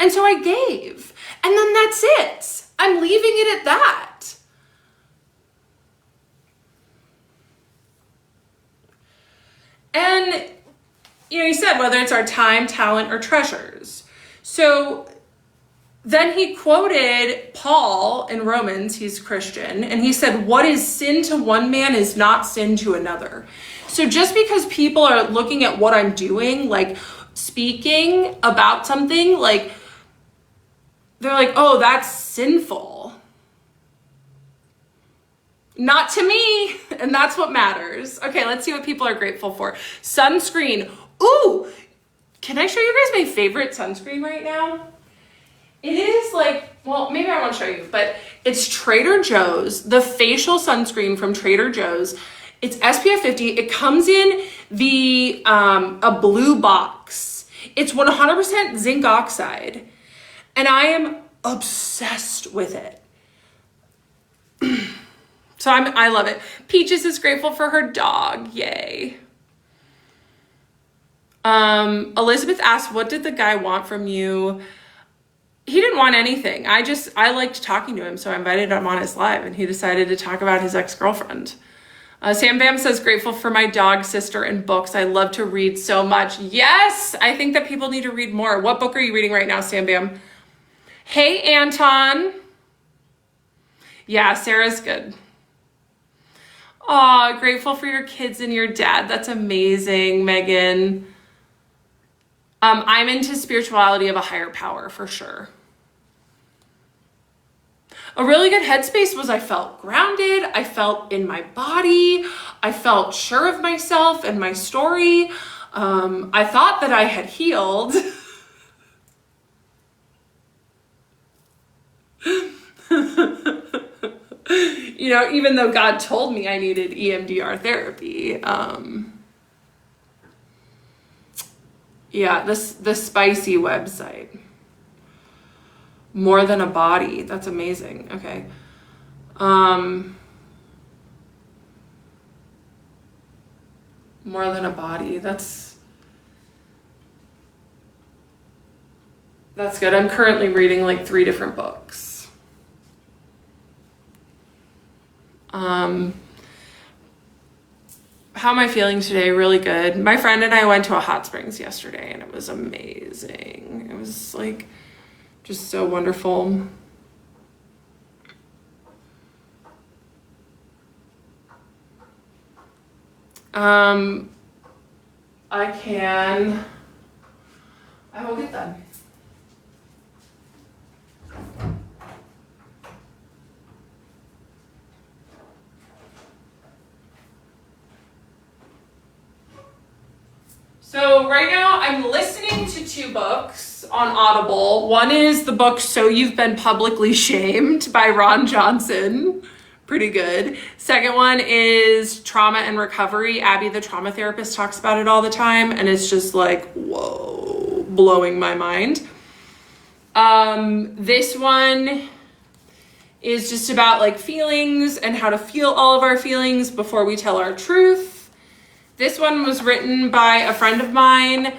And so I gave. And then that's it. I'm leaving it at that. And you know, he said, whether it's our time, talent, or treasures. So then he quoted Paul in Romans, he's Christian, and he said, what is sin to one man is not sin to another. So just because people are looking at what I'm doing, like speaking about something, like they're like, oh, that's sinful. Not to me, and that's what matters. Okay, let's see what people are grateful for. Sunscreen. Ooh, can I show you guys my favorite sunscreen right now? It is like, well, maybe I won't show you, but it's Trader Joe's, the facial sunscreen from Trader Joe's. It's SPF 50. It comes in the a blue box. It's 100% zinc oxide, and I am obsessed with it. So I love it. Peaches is grateful for her dog. Yay. Elizabeth asked, what did the guy want from you? He didn't want anything. I liked talking to him, so I invited him on his live, and he decided to talk about his ex-girlfriend. Sam Bam says, grateful for my dog, sister, and books. I love to read so much. Yes, I think that people need to read more. What book are you reading right now, Sam Bam? Hey, Anton. Yeah, Sarah's good. Aw, grateful for your kids and your dad. That's amazing, Megan. I'm into spirituality of a higher power for sure. A really good headspace was I felt grounded. I felt in my body. I felt sure of myself and my story. I thought that I had healed. You know, even though God told me I needed EMDR therapy. Yeah, the spicy website. More than a body. That's amazing. Okay. More than a body. That's good. I'm currently reading like 3 different books. How am I feeling today? Really good. My friend and I went to a hot springs yesterday, and it was amazing. It was like just so wonderful. I will get them. So right now I'm listening to 2 books on Audible. One is the book So You've Been Publicly Shamed by Ron Johnson. Pretty good. Second one is Trauma and Recovery. Abby, the trauma therapist, talks about it all the time, and it's just like, whoa, blowing my mind. This one is just about like feelings and how to feel all of our feelings before we tell our truth. This one was written by a friend of mine.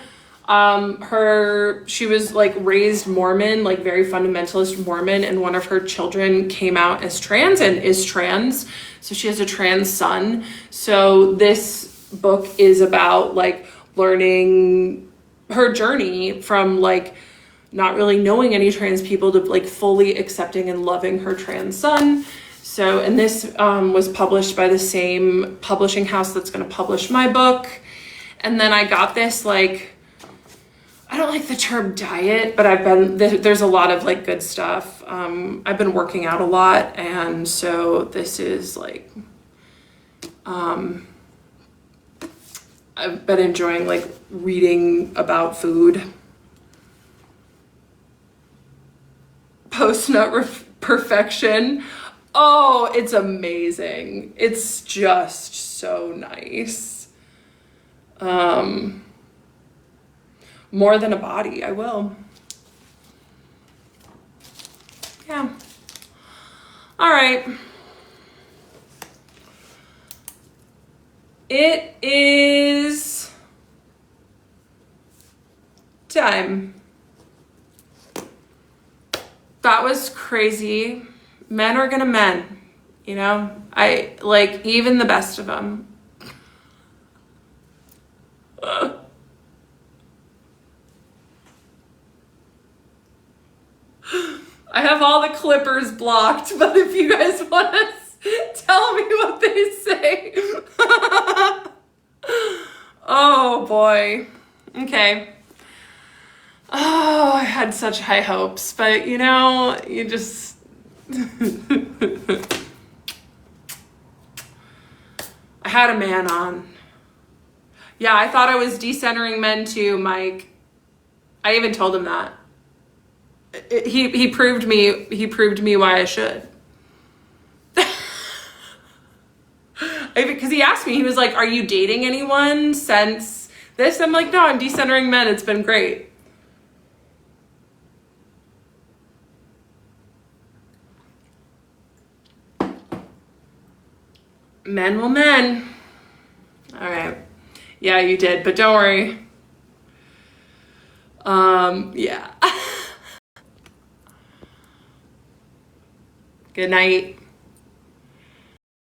She was like raised Mormon, like very fundamentalist Mormon, and one of her children came out as trans and is trans. So she has a trans son. So this book is about like learning her journey from like not really knowing any trans people to like fully accepting and loving her trans son. So, and this was published by the same publishing house that's going to publish my book. And then I got this, like, I don't like the term diet, but there's a lot of like good stuff. I've been working out a lot. And so this is like, I've been enjoying like reading about food. Post-nut perfection. Oh, it's amazing. It's just so nice. More than a body, I will. Yeah. All right. It is time. That was crazy. Men are gonna men, you know? I like even the best of them. I have all the clippers blocked, but if you guys want to tell me what they say. Oh boy. Okay. Oh, I had such high hopes, but you know, you just I had a man on. Yeah, I thought I was decentering men too, Mike. I even told him that. He proved me why I should. Because he asked me, he was like, "Are you dating anyone since this?" I'm like, "No, I'm decentering men. It's been great." Men will men. All right. Yeah, you did, but don't worry. Yeah. Good night.